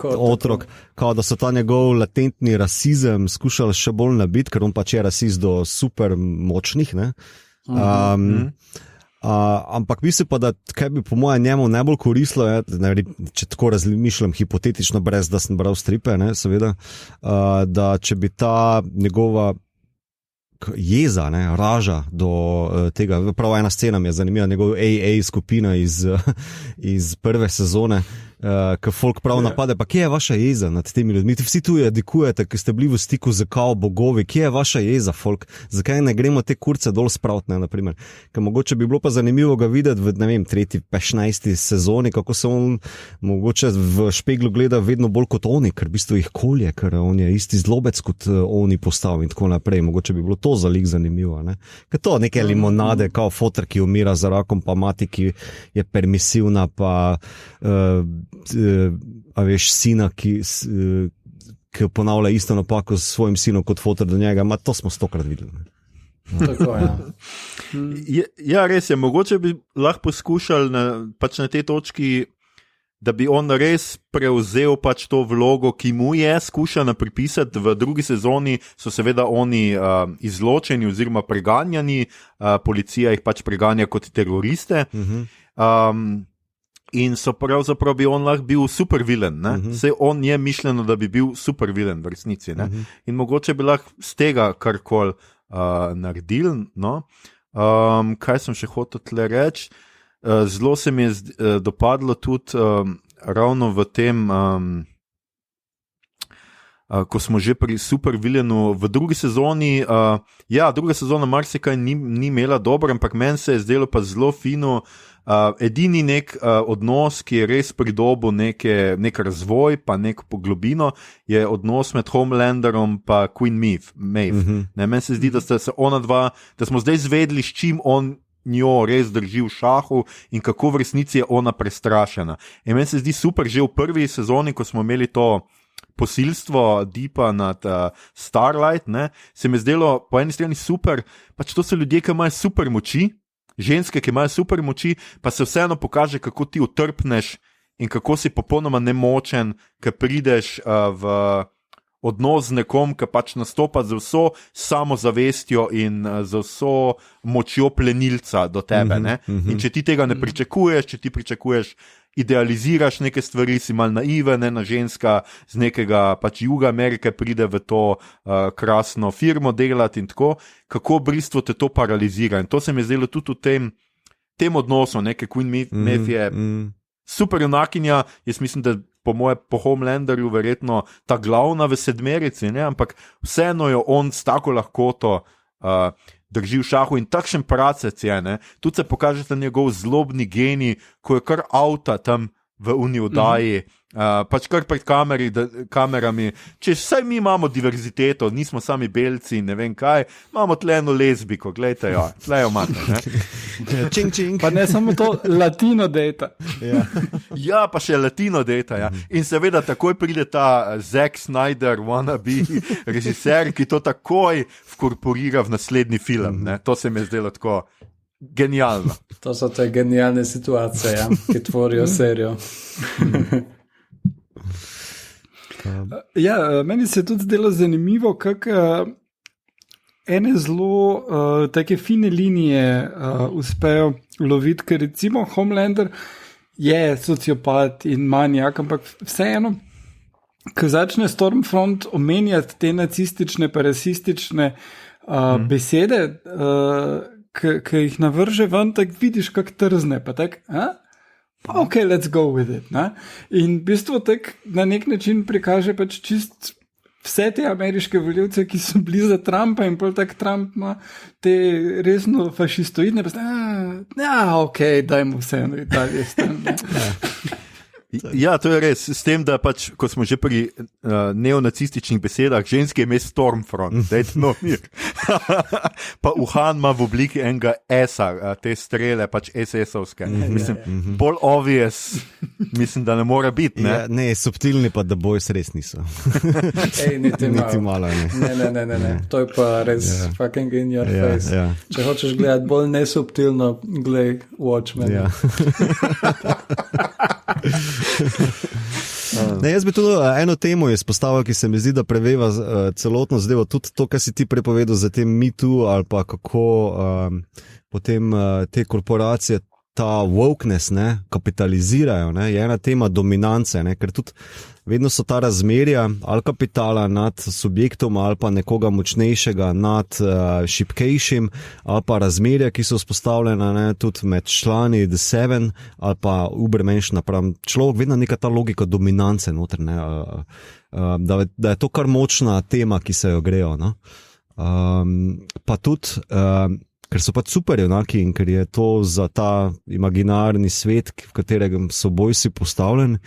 otrok, kao da so ta njegov latentni rasizem skušali še bolj nabiti, ker on pač je rasist do super močnih, ne. Ampak mislim pa, da kaj bi po mojem njemu najbolj koristilo, če tako razmišljam hipotetično, brez da sem bral stripe, ne, seveda, da če bi ta njegova jeza, ne, raža do tega, prav ena scena mi je zanimiva, njegov AA skupina iz prve sezone, ko folk prav napade, pa kje je vaša jeza nad temi ljudmi? Vsi tu jadikujete, ki ste bili v stiku z kao bogovi, kje je vaša jeza, folk? Zakaj ne gremo te kurce dol spraviti, ne, naprimer? Ker mogoče bi bilo pa zanimivo ga videti v, ne vem, 3., 15. sezoni, kako se on mogoče v špeglu gleda vedno bolj kot oni, ker v bistvu jih kolje, ker on je isti zlobec kot oni postav in tako naprej. Mogoče bi bilo to za lik zanimivo, ne? Ker to neke limonade, kao fotor, ki umira za rakom, pa mati, ki je permisivna, pa a veš, sina, ki ponavlja isto napako s svojim sinom kot fotor do njega, to smo 100-krat videli. Tako, ja, res je, mogoče bi lahko poskušali pač na tej točki, da bi on res prevzel pač to vlogo, ki mu je skušana pripisati. V drugi sezoni so seveda oni izločeni oziroma preganjani, policija jih pač preganja kot teroriste. In so pravzaprav bi on lahko bil supervilen, ne? Saj on je mišljeno, da bi bil supervilen v resnici, ne? In mogoče bi lahko z tega karkoli naredili, no? Kaj sem še hotel tle reči? Zelo se mi je dopadlo tudi ravno v tem, ko smo že pri supervilenu v drugi sezoni, druga sezona marsikaj ni imela dobro, ampak meni se je zdelo pa zelo fino, edini nek odnos, ki je res pridobil nek razvoj, pa nek poglobino, je odnos med Homelanderom pa Queen Maeve. Meni se zdi, da sta se ona dva, da smo zdaj zvedli, s čim on njo res drži v šahu in kako v resnici je ona prestrašena. In meni se zdi super, že v prvi sezoni, ko smo imeli to posilstvo Deepa nad Starlight, ne, se mi je zdelo po eni strani super, pač to so ljudje, ki imajo super moči, ženske, ki imajo super moči, pa se vseeno pokaže, kako ti utrpneš in kako si popolnoma nemočen, ko prideš v odnos z nekom, ki pač nastopa z vso samozavestjo in z vso močjo plenilca do tebe. Ne? In če ti tega ne pričakuješ, če ti pričakuješ, idealiziraš neke stvari, si mal naiven, ena ženska z nekega pač juga Amerike pride v to krasno firmo delati in tako, kako v bistvu te to paralizira. In to se mi je zdelo tudi v tem odnosu, neke Queen Maeve je super junakinja, jaz mislim, da po Homelanderju verjetno ta glavna v sedmerici, ne? Ampak vseeno jo on s tako lahkoto drži v šahu in takšen pracec je, ne? Tudi se pokaže ta njegov zlobni genij, ko je kar avta tam v uni oddaji, pač kar pred kamerami, če vsaj mi imamo diverziteto, nismo sami belci in ne vem kaj, imamo tle eno lezbiko, gledajte jo, tle jo imate, ne? Čing, čing. Pa ne samo to, latino data. Ja, pa še latino data, ja. In seveda takoj pride ta Zack Snyder wannabe režiser, ki to takoj vkorporira v naslednji film, ne? To se mi je zdelo tako genialno. To so te genialne situacije, ki tvorijo serijo. Meni se je tudi zdelo zanimivo, kako ene zelo take fine linije uspejo loviti, ker recimo Homelander je sociopat in manjak, ampak vseeno, ko začne Stormfront omenjati te nacistične pa rasistične besede, ki jih navrže ven, tako vidiš, kako trzne, pa tako, ok, let's go with it, ne? In v bistvu tako na nek način prikaže pač čist vse te ameriške voljivce, ki so bili za Trumpa in pol tak Trump ima te resno fašistoidne, pa ok, dajmo vseeno Italijo s tem. Ja, to je res. S tem, da pač, ko smo že pri neonacističnih besedah, ženski je ime Stormfront, dajte no mir. Pa Wuhan ima v obliki enega S-a, te strele, pač SS-ovske. Mislim, bolj obvious, mislim, da ne mora biti. Ne, ne, subtilni pa, da boys res niso. Ej, niti malo. Ne. To je pa res fucking in your face. Če hočeš gledati bolj nesubtilno, glej Watchmen. Ne, jaz bi tudi eno temo izpostavil, ki se mi zdi, da preveva celotno zadevo, tudi to, kar si ti prepovedal za tem MeToo ali pa kako potem te korporacije ta wokeness kapitalizirajo, je ena tema dominance, ker tudi vedno so ta razmerja ali kapitala nad subjektom ali pa nekoga močnejšega nad šibkejšim ali pa razmerja, ki so vzpostavljena tudi med člani The Seven ali pa Ubermensch napram človek, vedno neka ta logika dominance noter, da je to kar močna tema, ki se jo grejo. No? Pa tudi ker so pač superjunaki in ker je to za ta imaginarni svet, v katerem so bojsi postavljeni,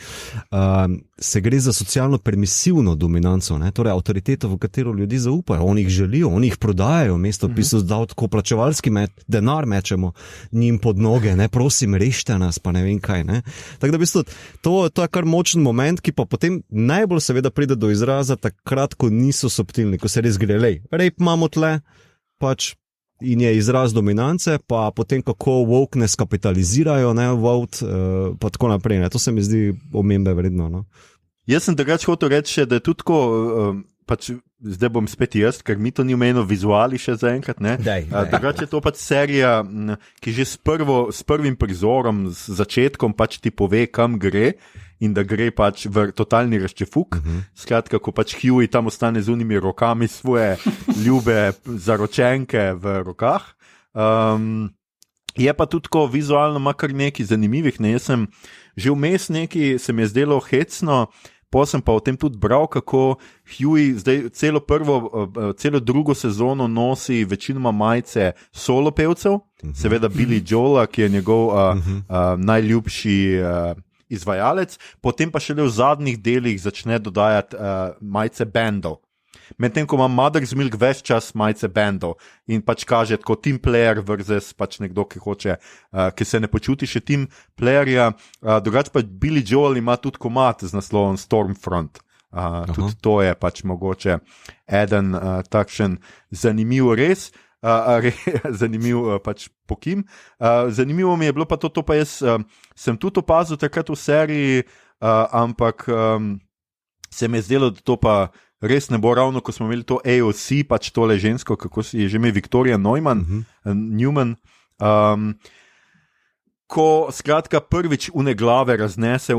se gre za socialno permisivno dominanco, torej avtoriteto, v katero ljudi zaupajo, oni jih želijo, oni jih prodajajo, mesto pisal zdal tako plačevalski denar mečemo njim pod noge, prosim, rešte nas, pa ne vem kaj. Tako da v bistvu to je kar močen moment, ki pa potem najbolj seveda pride do izraza takrat, ko niso subtilni, ko se res gre, rejp imamo tle, pač in je izraz dominance, pa potem kako wokeness kapitalizirajo, pa tako naprej. To se mi zdi omembe vredno. No? Jaz sem drugače hotel reči, da je tudi tako, pač zdaj bom spet jaz, ker mi to ni omenilo vizuali še zaenkrat. Drugače je to pač serija, ki že s prvim prizorom, s začetkom pač ti pove, kam gre in da gre pač v totalni razčefuk. Skratka, ko pač Huey tam ostane z unimi rokami svoje ljube zaročenke v rokah. Je pa tudi tako vizualno ima kar nekaj zanimivih. Jaz sem že vmes nekaj, se mi je zdelo hecno, sem pa o tem tudi bral, kako Huey zdaj celo drugo sezono nosi večinoma majice solo pevcev, seveda Billy Joela, ki je njegov najljubši izvajalec, potem pa šele v zadnjih delih začne dodajati majice bandov. Medtem ko ima Mother's Milk ves čas majice bandov in pač kaže tako team player versus pač nekdo, ki hoče, ki se ne počuti še team playerja. Drugače pa Billy Joel ima tudi komad z naslovom Stormfront. Tudi to je pač mogoče eden takšen zanimiv res. Zanimiv pač pokim. Zanimivo mi je bilo pa to pa jaz sem tudi opazil takrat v seriji, ampak se mi je zdelo, da to pa res ne bo ravno, ko smo imeli to AOC, pač tole žensko, kako si je že imel Victoria Newman, ko skratka prvič une glave raznese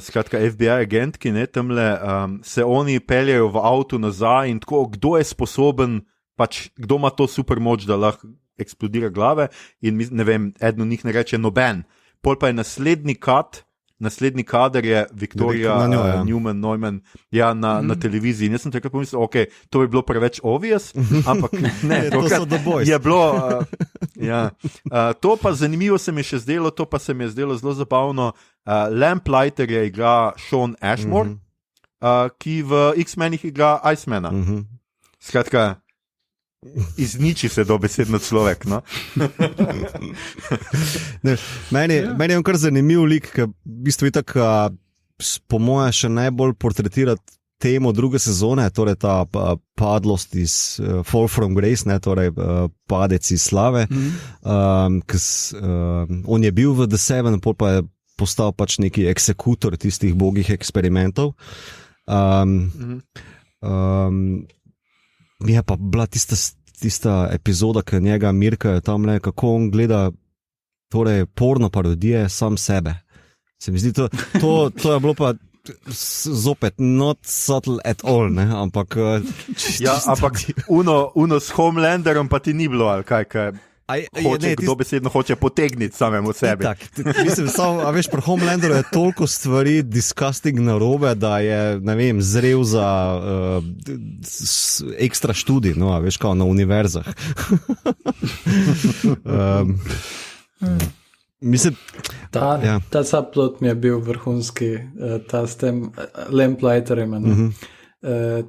skratka FBI agentki, tamle se oni peljajo v avtu nazaj in tako, kdo je sposoben pač, kdo ima to super moč, da lahko eksplodira glave in ne vem, eno njih ne reče noben. Pol pa je naslednji kader je Victoria Neumann na televiziji. In jaz sem takrat pomislil, to bi bilo preveč obvious, ampak ne, to so The Boys. Je bilo, to pa zanimivo se mi je še zdelo, to pa se mi je zdelo zelo zabavno. Lamplighter je igra Sean Ashmore, ki v X-menih igra Icemana. Skratka, izniči se dobesedno človek. No? Meni je kar zanimiv lik, ki v bistvu itak, po moje, še najbolj portretira temo druge sezone, torej ta padlost iz Fall from Grace, torej padec iz slave. On je bil v The Seven, pol pa je postal pač neki eksekutor tistih bogih eksperimentov. Mi je pa bila tista epizoda, ki njega mirkajo tam, kako on gleda torej porno parodije sam sebe. Se mi zdi, to je bilo pa zopet not subtle at all, ampak... ampak uno s Homelanderom pa ti ni bilo, ali kaj kdo besedno hoče potegniti samemu sebi. Mislim, a veš, pri Homelanderu je toliko stvari disgusting narobe, da je, ne vem, zrel za ekstra študij, a veš, kao na univerzah. Mislim, ta subplot mi je bil vrhunski, ta s tem lamplighterjem,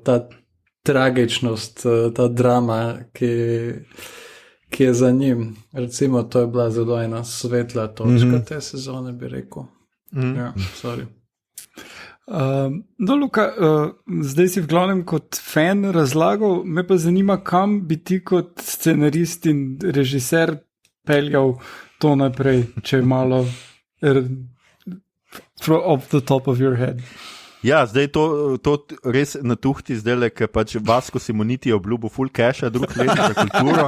ta tragičnost, ta drama, ki je za njim. Recimo, to je bila zelo ena svetla točka te sezone, bi rekel. Ja, sorry. Luka, zdaj si v glavnem kot fan razlagal, me pa zanima, kam bi ti kot scenarist in režiser peljal to naprej, če je malo off the top of your head. Ja, zdaj to res natuhti, zdaj, ker pač Vasko Simoniti je obljubil full cash, drug let za kulturo.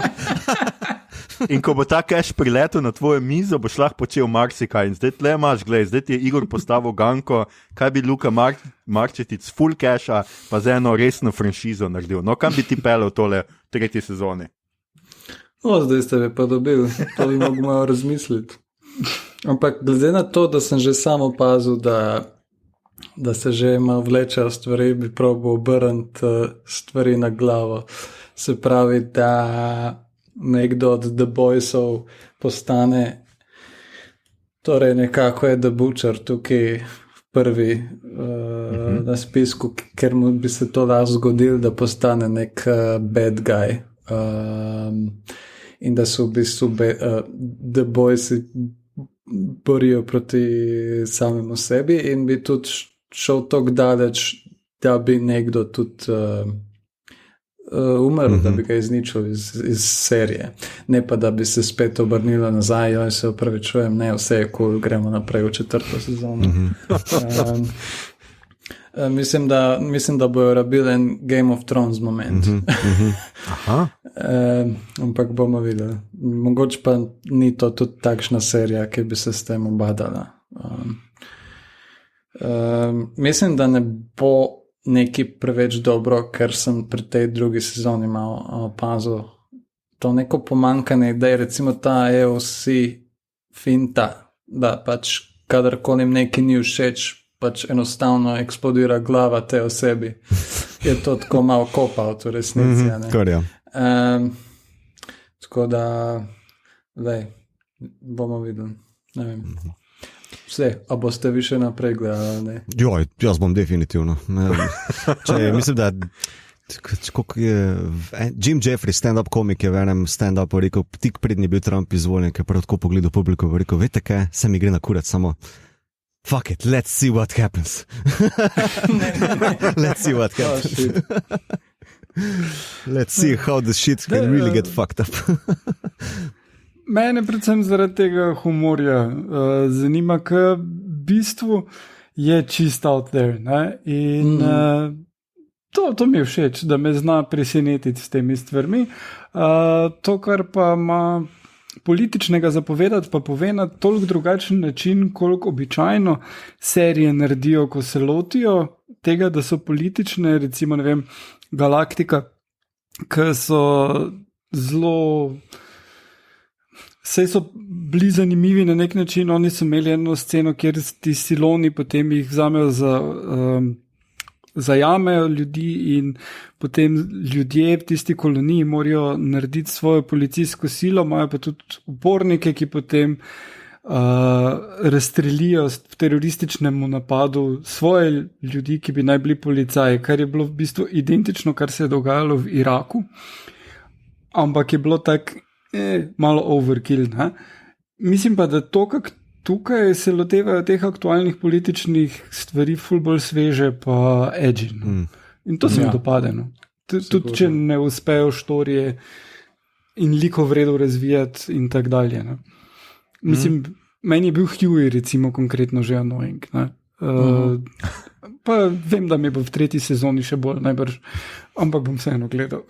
In ko bo ta cash priletel na tvojo mizo, boš lahko počel marsikaj. In zdaj tle imaš, gledaj, zdaj ti je Igor postavil ganko, kaj bi Luka Marčetic full casha pa za eno resno franšizo naredil. No, kam bi ti pelil tole v 3. sezoni? Zdaj ste me pa dobili, to bi mogo malo razmisliti. Ampak glede na to, da sem že sam opazil, da se že malo vlečejo stvari, bi probal obrniti stvari na glavo. Se pravi, da nekdo od The Boysov postane, torej nekako je The Butcher tukaj prvi na spisku, ker mu bi se to lahko zgodilo, da postane nek bad guy. In da so v bistvu The Boysi borijo proti samemu sebi in bi tudi šel tako daleč, da bi nekdo tudi umrl, da bi ga izničil iz serije. Ne pa, da bi se spet obrnilo nazaj, joj se opravičujem, ne, vse je cool, gremo naprej v 4. sezono. Mislim, da bojo rabili en Game of Thrones moment. Ampak bomo videli. Mogoče pa ni to tudi takšna serija, ki bi se s tem obadala. Mislim, da ne bo neki preveč dobro, ker sem pri tej drugi sezoni malo opazil to neko pomankanje idej, recimo ta AOC finta, da pač kadarkoli neki ni všeč, pač enostavno eksplodira glava te osebi. Je to tako malo cop-out v resnici. Tako da bomo videli. Ne vem. Vse, a boste vi še naprej gledali? Joj, jaz bom definitivno. Mislim, da Jim Jeffries, stand-up komik, je v enem stand-upu rekel, tik prednji bil Trump izvoljen, ker prav tako pogledal publiko, rekel, veste kaj, se mi gre na kurat, samo fuck it, let's see what happens. Let's see what happens. Let's see how the shit can really get fucked up. Mene predvsem zaradi tega humorja zanima, ker v bistvu je čist out there. Ne? In to mi je všeč, da me zna presenetiti s temi stvarmi. To, kar pa ima političnega zapovedati, pa pove na toliko drugačen način, koliko običajno serije naredijo, ko se lotijo tega, da so politične, recimo, ne vem, Galaktika, ki so zelo... Sej so bili zanimivi na nek način, oni so imeli eno sceno, kjer ti siloni potem jih vzamejo zajamejo ljudi in potem ljudje v tisti koloniji morajo narediti svojo policijsko silo, imajo pa tudi upornike, ki potem razstrelijo v terorističnem napadu svoje ljudi, ki bi naj bili policaji, kar je bilo v bistvu identično, kar se je dogajalo v Iraku, ampak je bilo tako malo overkill. Ne? Mislim pa, da to, kak tukaj se lotevajo teh aktualnih političnih stvari ful bolj sveže pa edgy. No? In to se mi dopade. No? Tudi če ne uspejo štorije in liko vredo razvijati in tak dalje. Ne? Mislim, meni je bil Huey recimo konkretno že annoying. Ne? Pa vem, da mi bo v 3. sezoni še bolj najbrž, ampak bom vseeno gledal.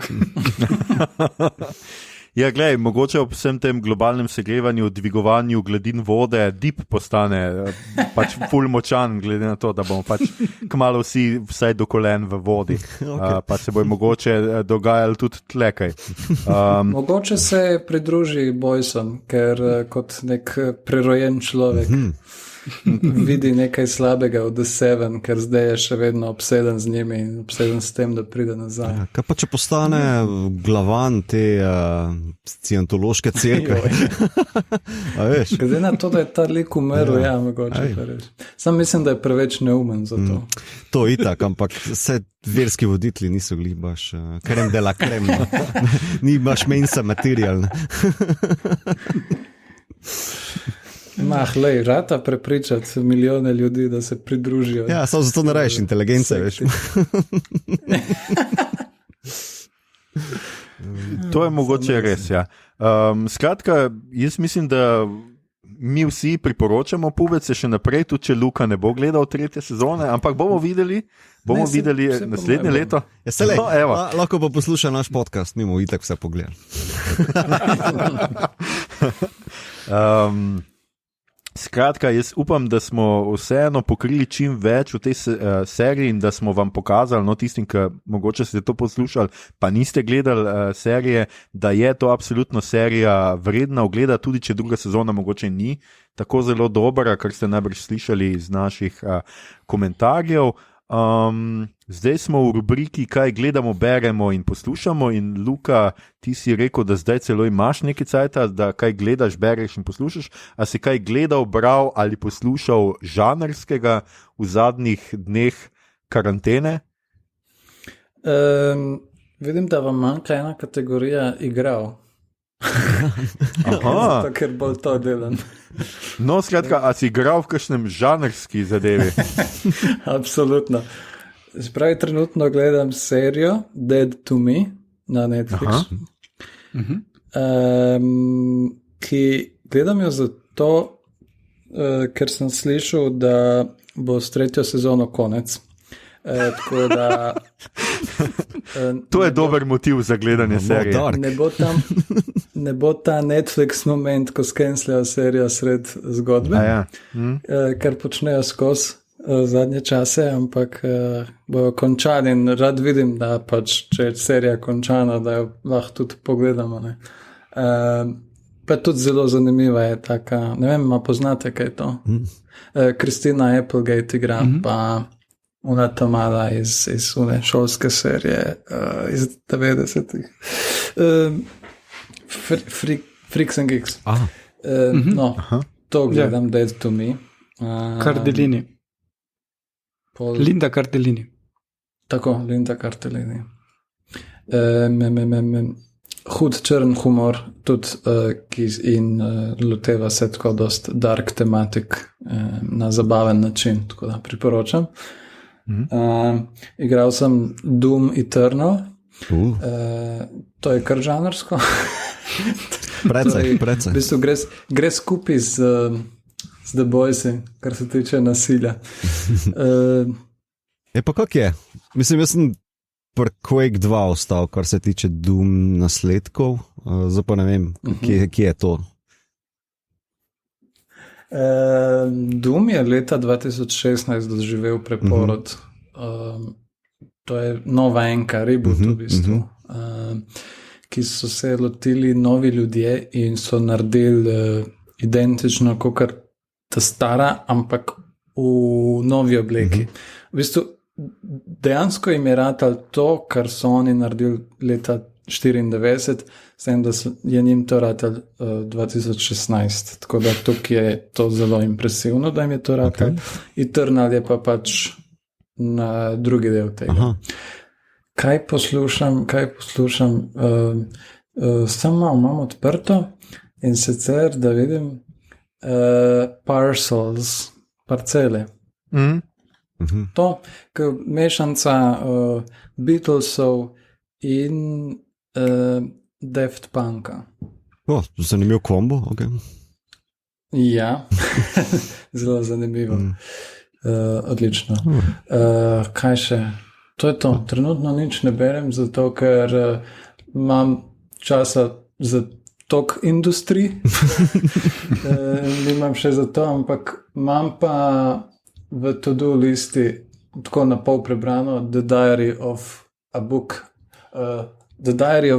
Ja, gledaj, mogoče ob vsem tem globalnem segrevanju, dvigovanju gladin vode, dip postane pač ful močan, glede na to, da bomo pač kmalu vsi vsaj do kolen v vodi. Pa se bo mogoče dogajalo tudi tlekaj. Mogoče se pridruži Boysom, ker kot nek prerojen človek vidi nekaj slabega v The Seven, ker zdaj je še vedno obseden z njimi in obseden s tem, da pride nazaj. Ja, kaj pa če postane glavan te scientološke cerkve? A veš? Glede na to, da je ta lik umrl, ja, mogoče pa res. Sam mislim, da je preveč neumen za to. To itak, ampak vse verski voditelji niso glih baš krem de la krem. Ni baš mensa material. Lej, rata prepričati milijone ljudi, da se pridružijo. Ja, samo zato ne raješ inteligence, veš. To je mogoče res, ja. Skratka, jaz mislim, da mi vsi priporočamo Puvece še naprej, tudi če Luka ne bo gledal 3. sezone, ampak bomo videli naslednje leto. Ja, lej, lahko pa posluša naš podcast, mi bomo itak vse pogledali. Skratka, jaz upam, da smo vseeno pokrili čim več v tej seriji in da smo vam pokazali, tistim, ki mogoče ste to poslušali, pa niste gledali serije, da je to absolutno serija vredna ogleda, tudi če druga sezona mogoče ni tako zelo dobra, kar ste najbrž slišali iz naših komentarjev. Zdaj smo v rubriki, kaj gledamo, beremo in poslušamo, in Luka, ti si rekel, da zdaj celo imaš nekaj cajta, da kaj gledaš, bereš in poslušaš. A si kaj gledal, bral ali poslušal žanrskega v zadnjih dneh karantene? Vidim, da vam manjka ena kategorija igral. Aha. Zato, ker bolj to delam. No, skratka, a si igral v kakšnem žanrski zadevi? Absolutno. Spravi, trenutno gledam serijo Dead to Me na Netflixu. Ki gledam jo zato, ker sem slišal, da bo s 3. sezono konec. Tako da to je dober motiv za gledanje serije. Ne bo ta Netflix moment, ko skensljajo serijo sred zgodbe, kar počnejo skozi zadnje čase, ampak bojo končani in rad vidim, da pač, če je serija končana, da jo lahko tudi pogledamo. Pa tudi zelo zanimiva je taka, ne vem, poznate kaj je to? Christina Applegate igra, pa ona tamala iz one šolske serije iz 90-ih. Freaks and Geeks. To gledam, Dead to Me. Cardellini. Linda Cardellini. Tako, Linda Cardellini. Hud črn humor tudi in loteva se tako dost dark tematik na zabaven način, tako da priporočam. Igral sem Doom Eternal. To je kar žanrsko. Precej. V bistvu gre skupaj z The Boysi, kar se tiče nasilja. Pa kak je? Mislim, jaz sem pri Quake 2 ostal, kar se tiče Doom nasledkov. Zdaj pa ne vem, kje je to. Doom je leta 2016 doživel preporod. To je nova enka, reboot v bistvu, ki so se lotili novi ljudje in so naredili identično kot ta stara, ampak v novi obleki. V bistvu dejansko jim je ratalo to, kar so oni naredili leta 1994, s tem, da je njim to ratalo 2016. Tako da tukaj je to zelo impresivno, da jim je to ratalo. Eternal je pa pač na drugi del tega. Kaj poslušam? Samo imam odprto in sicer, da vidim Parcele. To, ki mešanca Beatlesov in Daft Punka. Zanimiv kombo, ok. Ja, zelo zanimivo. Odlično. Kaj še? To je to. Trenutno nič ne berem, zato ker imam časa za tok industrij. Nimam še za to, ampak imam pa v to-do listi tako na pol prebrano The Diary of a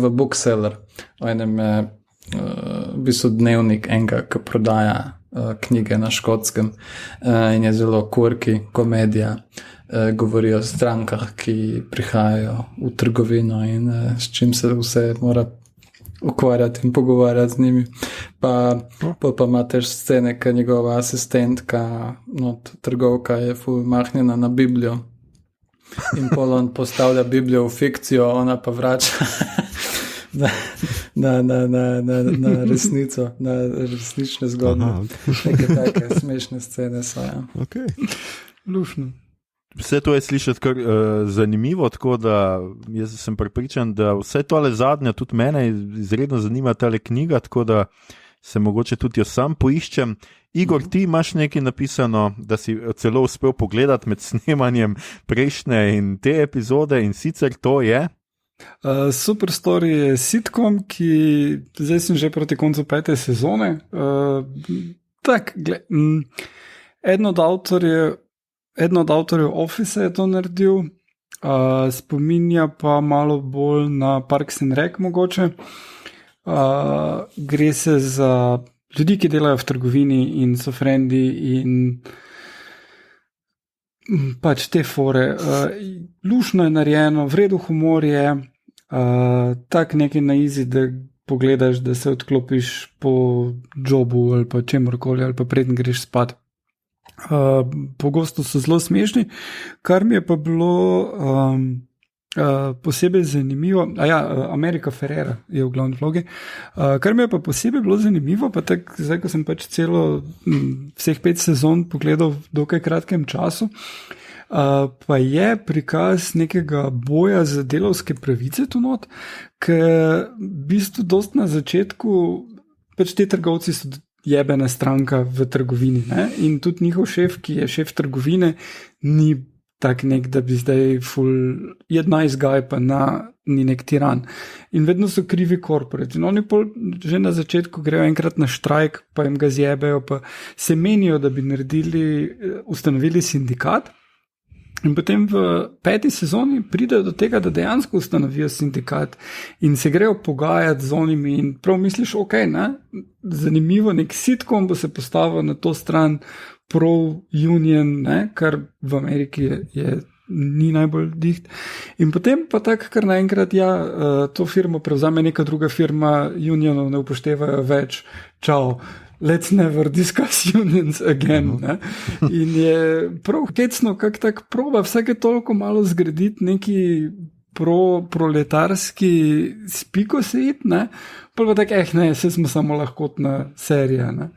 Bookseller. O enem v bistvu dnevnik enega, ki prodaja knjige na škotskem in je zelo quirky, komedija. Govori o strankah, ki prihajajo v trgovino in s čim se vse mora ukvarjati in pogovarjati z njimi. Pa ima tež scene, ker njegova asistentka, trgovka je ful mahnjena na Biblijo in pol on postavlja Biblijo v fikcijo, ona pa vrača na resnico, na resnične zgodbe. Neke take smešne scene so. Ja. Okay. Lušno. Vse to je slišati kar zanimivo, tako da jaz sem prepričan, da vse tole zadnje tudi mene izredno zanima tale knjiga, tako da se mogoče tudi jo sam poiščem. Igor, ti imaš nekaj napisano, da si celo uspel pogledati med snemanjem prejšnje in te epizode in sicer to je? Superstory je sitcom, ki zdaj sem že proti koncu 5. sezone. Eden od avtorjev Office je to naredil, spominja pa malo bolj na Parks and Rec mogoče. Gre se za ljudi, ki delajo v trgovini in so frendi in pač te fore. Lušno je narejeno, v redu humor je, tak nekaj na easy, da pogledaš, da se odklopiš po jobu ali pa čemorkoli ali pa preden greš spat. Pogosto so zelo smešni, kar mi je pa bilo posebej zanimivo, Amerika Ferrera je v glavni vlogi, kar mi je pa posebej bilo zanimivo, pa tako zdaj, ko sem pač vseh 5 sezon pogledal v dokaj kratkem času, pa je prikaz nekega boja za delavske pravice tu not, ker v bistvu dost na začetku pač te trgovci so jebena stranka v trgovini, ne? In tudi njihov šef, ki je šef trgovine, ni tak nek, da bi zdaj je nice guy, pa ni nek tiran. In vedno so krivi korporati. In oni že na začetku grejo enkrat na štrajk, pa jim ga zjebejo, pa se menijo, da bi ustanovili sindikat. In potem v 5. sezoni pridejo do tega, da dejansko ustanovijo sindikat in se grejo pogajati z onimi in prav misliš, ok, ne? Zanimivo, nek sitcom bo se postavil na to stran pro-union, ne? Kar v Ameriki ni najbolj diht. In potem pa tako, kar naenkrat, to firmo prevzame neka druga firma, unionov ne upoštevajo več, čau. Let's never discuss unions again. Ne? In je prav hecno, kako tako proba vsake toliko malo zgraditi neki proletarski spikosit, ne? Pa tako, ne, vse smo samo lahkotna serija. Ne?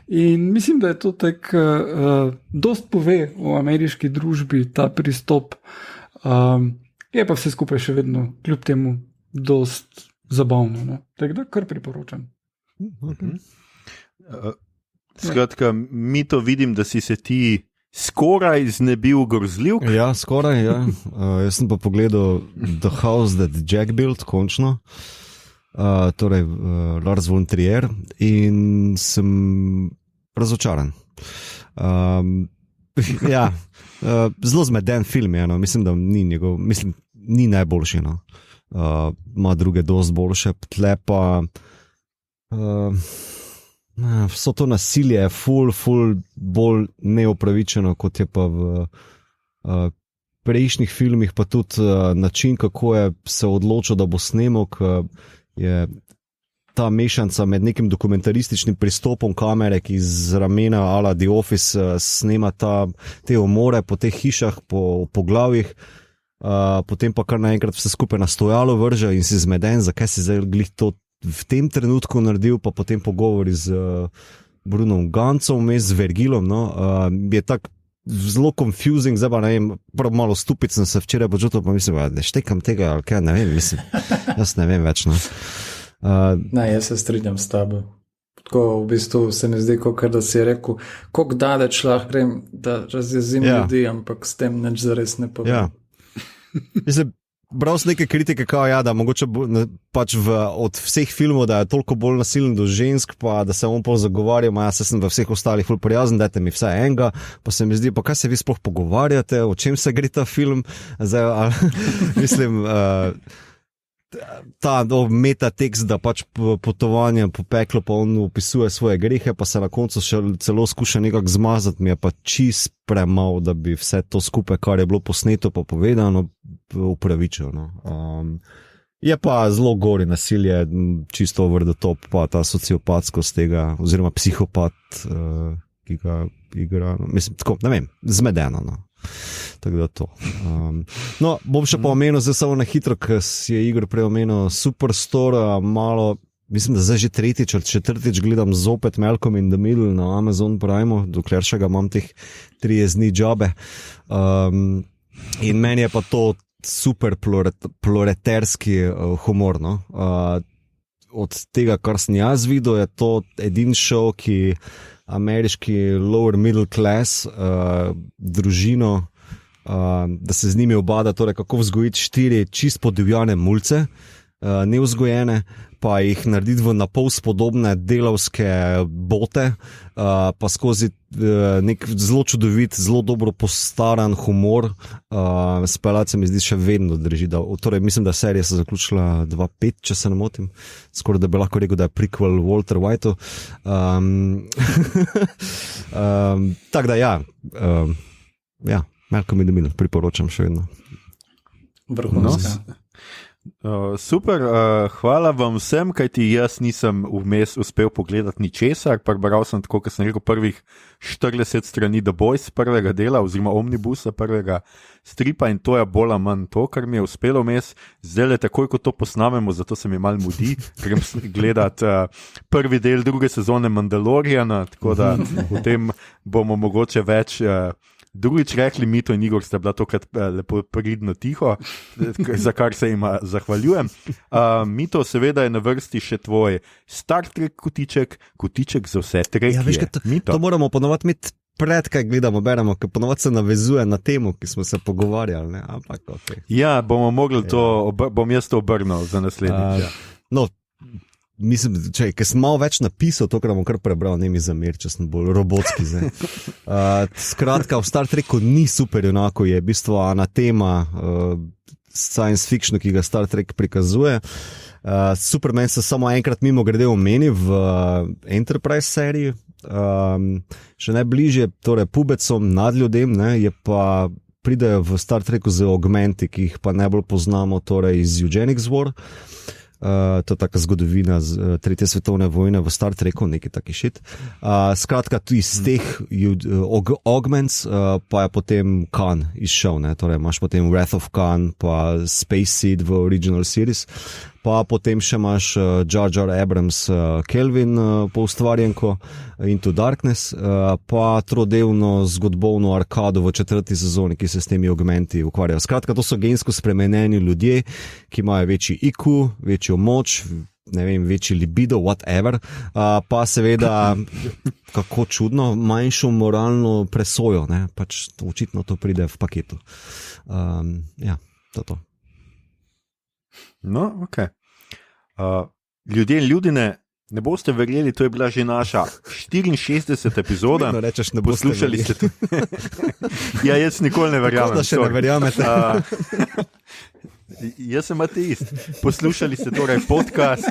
In mislim, da je to tako, dost pove o ameriški družbi ta pristop. Je pa vse skupaj še vedno, kljub temu, dost zabavno. Ne? Tako da kar priporočam. Okay. Skratka, mi to vidim, da si se ti skoraj znebil grozljivk. Ja, skoraj, ja. Jaz sem pa pogledal The House That Jack Built, končno. Torej, Lars von Trier, in sem razočaran. Zelo zmeden film je, no. Mislim, da ni najboljši, no. Ima druge dosti boljše, tle pa vso to nasilje je ful bolj neopravičeno, kot je pa v prejšnjih filmih, pa tudi način, kako je se odločil, da bo snemal, je ta mešanca med nekim dokumentarističnim pristopom kamere, ki z ramena ala The Office snema te umore po teh hišah, po glavih, potem pa kar naenkrat vse skupaj na stojalo vrže in si zmeden, zakaj si zdaj glih to v tem trenutku naredil, pa potem pogovori z Brunom Gancom, z Vergilom, no, je tak zelo confusing, zdaj pa ne vem, prav malo stupid sem se včeraj počutil, pa mislim, da štekam tega, ali kaj, ne vem, mislim, jaz ne vem več, no. Ne, jaz se strinjam s tabo. Tako v bistvu se mi zdi, da si rekel, koliko daleč lahko grem, da razjezim ljudi, ampak s tem nič zares ne povem. Ja. Mislim, bral sem neke kritike, da mogoče pač od vseh filmov, da je toliko bolj nasilen do žensk, pa da se on pol zagovarja, se sem v vseh ostalih ful prijazen, dajte mi vsaj enega, pa se mi zdi, pa kaj se vi sploh pogovarjate, o čem se gre ta film, zdaj, mislim, ta metatekst, da pač potovanje po peklu, pa on opisuje svoje grehe, pa se na koncu še celo skuša nekako zmazati, mi je pa čist premalo, da bi vse to skupaj, kar je bilo posneto pa povedano, upravičil. No. Je pa zelo gori nasilje, čisto over the top, pa ta sociopatskost tega, oziroma psihopat, ki ga igra, mislim, tako, ne vem, zmedeno, no. Tako da to. No, bom še pa omenil, zdaj samo na hitro, ker si je Igor prej omenil Superstore, malo, mislim, da zdaj že tretjič ali četrtič gledam zopet Malcolm in the Middle na Amazon Prime, dokler še ga imam teh 30 dni džabe. In meni je pa to super proletarski humor, no. Od tega, kar sem jaz videl, je to edin šov, ki ameriški lower middle class družino, da se z njimi obada, torej kako vzgojiti 4 čist podivjane mulce, nevzgojene, pa jih narediti v napol spodobne delavske bote, pa skozi nek zelo čudovit, zelo dobro postaran humor, speljati se mi zdi še vedno drži. Torej, mislim, da serija se zaključila 2.5, če se ne motim, skoraj da bi lahko rekel, da je prequel Walter Whiteu. Tako da ja, Malcolm in the Middle priporočam še vedno. Vrhunsko. Super, hvala vam vsem, kajti jaz nisem vmes uspel pogledati ničesar, prebral sem tako, kot sem rekel, prvih 40 strani The Boys prvega dela, oziroma Omnibusa prvega stripa, in to je bolj ali manj to, kar mi je uspelo vmes. Zdaj le takoj, ko to posnamemo, zato se mi malo mudi, grem gledati prvi del druge sezone Mandaloriana, tako da v tem bomo mogoče več drugič rekli, Mito in Igor sta bila tokrat lepo pridno tiho, za kar se jim zahvaljujem. Mito, seveda je na vrsti še tvoj Star Trek kotiček za vse trekije. Ja, veš, to moramo ponovati imeti pred, kaj gledamo, beremo, ker ponovati se navezuje na temo, ki smo se pogovarjali. Ne? Ampak, okay. Ja, bomo mogli to, bom jaz to obrnil za naslednjič. No, mislim, ker sem malo več napisal, to, kar bom kar prebral, ne mi zameri, če sem bolj robotski zdaj. Skratka, v Star Treku ni super junakov, je v bistvu anatema science fictionu, ki ga Star Trek prikazuje. Superman se samo enkrat mimo grede omeni v Enterprise seriji, še najbližje, torej pubecom, nadljudem, ne, je pa pridejo v Star Treku z augmenti, ki jih pa najbolj poznamo, torej iz Eugenics War. To je taka zgodovina tretje svetovne vojne v Star Treku, neki taki shit. Skratka, tu iz teh augments pa je potem Khan izšel, ne? Torej imaš potem Wrath of Khan, pa Space Seed v original series, pa potem še imaš Jar Jar Abrams Kelvin po ustvarjenko Into Darkness, pa trodelno zgodbovno arkado v 4. sezoni, ki se s temi augmenti ukvarjajo. Skratka, to so gensko spremenjeni ljudje, ki imajo večji IQ, večjo moč, ne vem, večji libido, whatever, pa seveda, kako čudno, manjšo moralno presojo, ne, pač očitno to pride v paketu. Ja, to. No, ok. Ljudje in ljudine, ne boste verjeli, to je bila že naša 64. epizoda. No, rečeš, ne boste poslušali ste to. Ja, jaz nikoli ne verjamem. Tako da še ne verjamete. Jaz sem ateist. Poslušali ste torej podcast,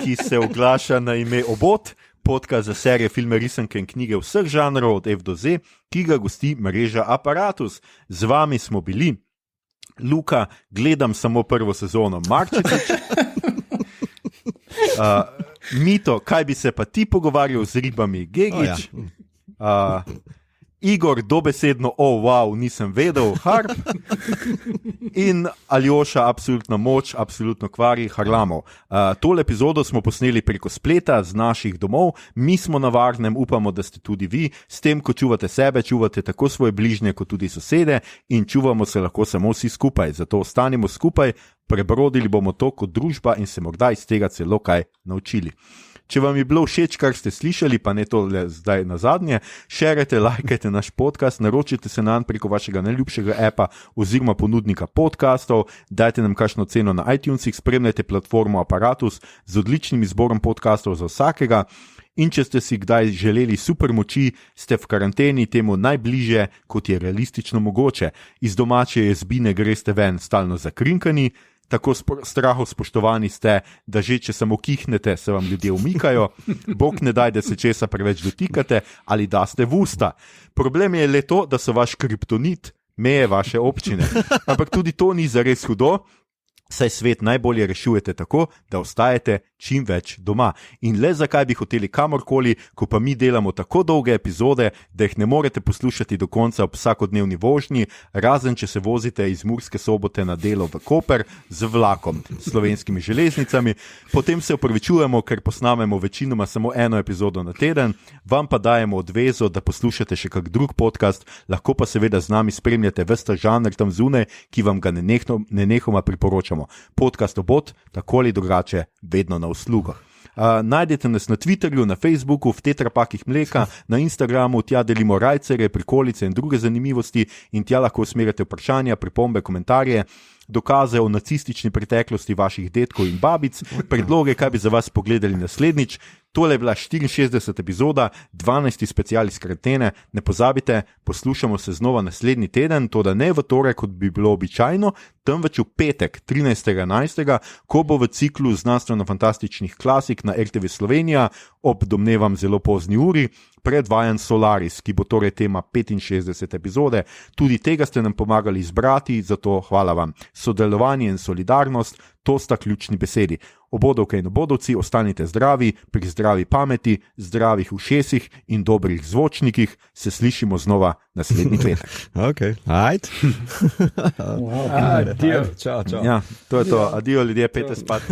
ki se oglaša na ime Obot, podcast za serije, filme, risanke in knjige vseh žanrov od F do Z, ki ga gosti mreža Apparatus. Z vami smo bili Luka, gledam samo prvo sezono, Marčetič. Mito, kaj bi se pa ti pogovarjal z ribami, Gegič. Igor, dobesedno, wow, nisem vedel, Harp. In Aljoša, absolutna moč, absolutno kvari, Harlamov. Tole epizodo smo posneli preko spleta z naših domov, mi smo na varnem, upamo, da ste tudi vi. S tem, ko čuvate sebe, čuvate tako svoje bližnje, kot tudi sosede in čuvamo se lahko samo vsi skupaj. Zato ostanimo skupaj, prebrodili bomo to kot družba in se morda iz tega celo kaj naučili. Če vam je bilo všeč, kar ste slišali, pa ne to zdaj na zadnje, šerajte, lajkajte naš podcast, naročite se nanj preko vašega najljubšega appa oziroma ponudnika podcastov, dajte nam kakšno ceno na iTunesih, spremljajte platformo Apparatus z odličnim izborom podcastov za vsakega. In če ste si kdaj želeli super moči, ste v karanteni temu najbližje, kot je realistično mogoče. Iz domače jezbine greste ven stalno zakrinkani, tako strahov spoštovani ste, da že če samo kihnete, se vam ljudje umikajo, Bog ne daj, da se česa preveč dotikate ali daste v usta. Problem je le to, da so vaš kriptonit meje vaše občine. Ampak tudi to ni zares hudo, saj svet najbolje rešujete tako, da ostajate čim več doma. In le zakaj bi hoteli kamorkoli, ko pa mi delamo tako dolge epizode, da jih ne morete poslušati do konca ob vsakodnevni vožnji, razen če se vozite iz Murske Sobote na delo v Koper z vlakom, Slovenskimi železnicami. Potem se opravičujemo, ker posnamemo večinoma samo eno epizodo na teden, vam pa dajemo odvezo, da poslušate še kak drug podcast, lahko pa seveda z nami spremljate ves ta žanr tam zunaj, ki vam ga nenehoma priporočamo. Podcast Obod, tako ali drugače, vedno na uslugah. Najdete nas na Twitterju, na Facebooku, v Tetrapakih mleka, na Instagramu, tja delimo rajcere, prikolice in druge zanimivosti in tja lahko usmerjate vprašanja, pripombe, komentarje, dokaze o nacistični preteklosti vaših dedkov in babic, predloge, kaj bi za vas pogledali naslednjič. Tole je bila 64. epizoda, 12. special iz karantene. Ne pozabite, poslušamo se znova naslednji teden, toda ne v torek, kot bi bilo običajno, temveč v petek, 13.11., ko bo v ciklu znanstveno-fantastičnih klasik na RTV Slovenija ob domnevam zelo pozni uri predvajan Solaris, ki bo torej tema 65. epizode. Tudi tega ste nam pomagali izbrati, zato hvala vam. Sodelovanje in solidarnost, to sta ključni besedi. Obodovke in obodovci, ostanite zdravi, pri zdravi pameti, zdravih ušesih in dobrih zvočnikih. Se slišimo znova naslednji petek. Ok, ajde. Adijo. Čau, čau. Ja, to je to. Adijo ljudje, pejte spat.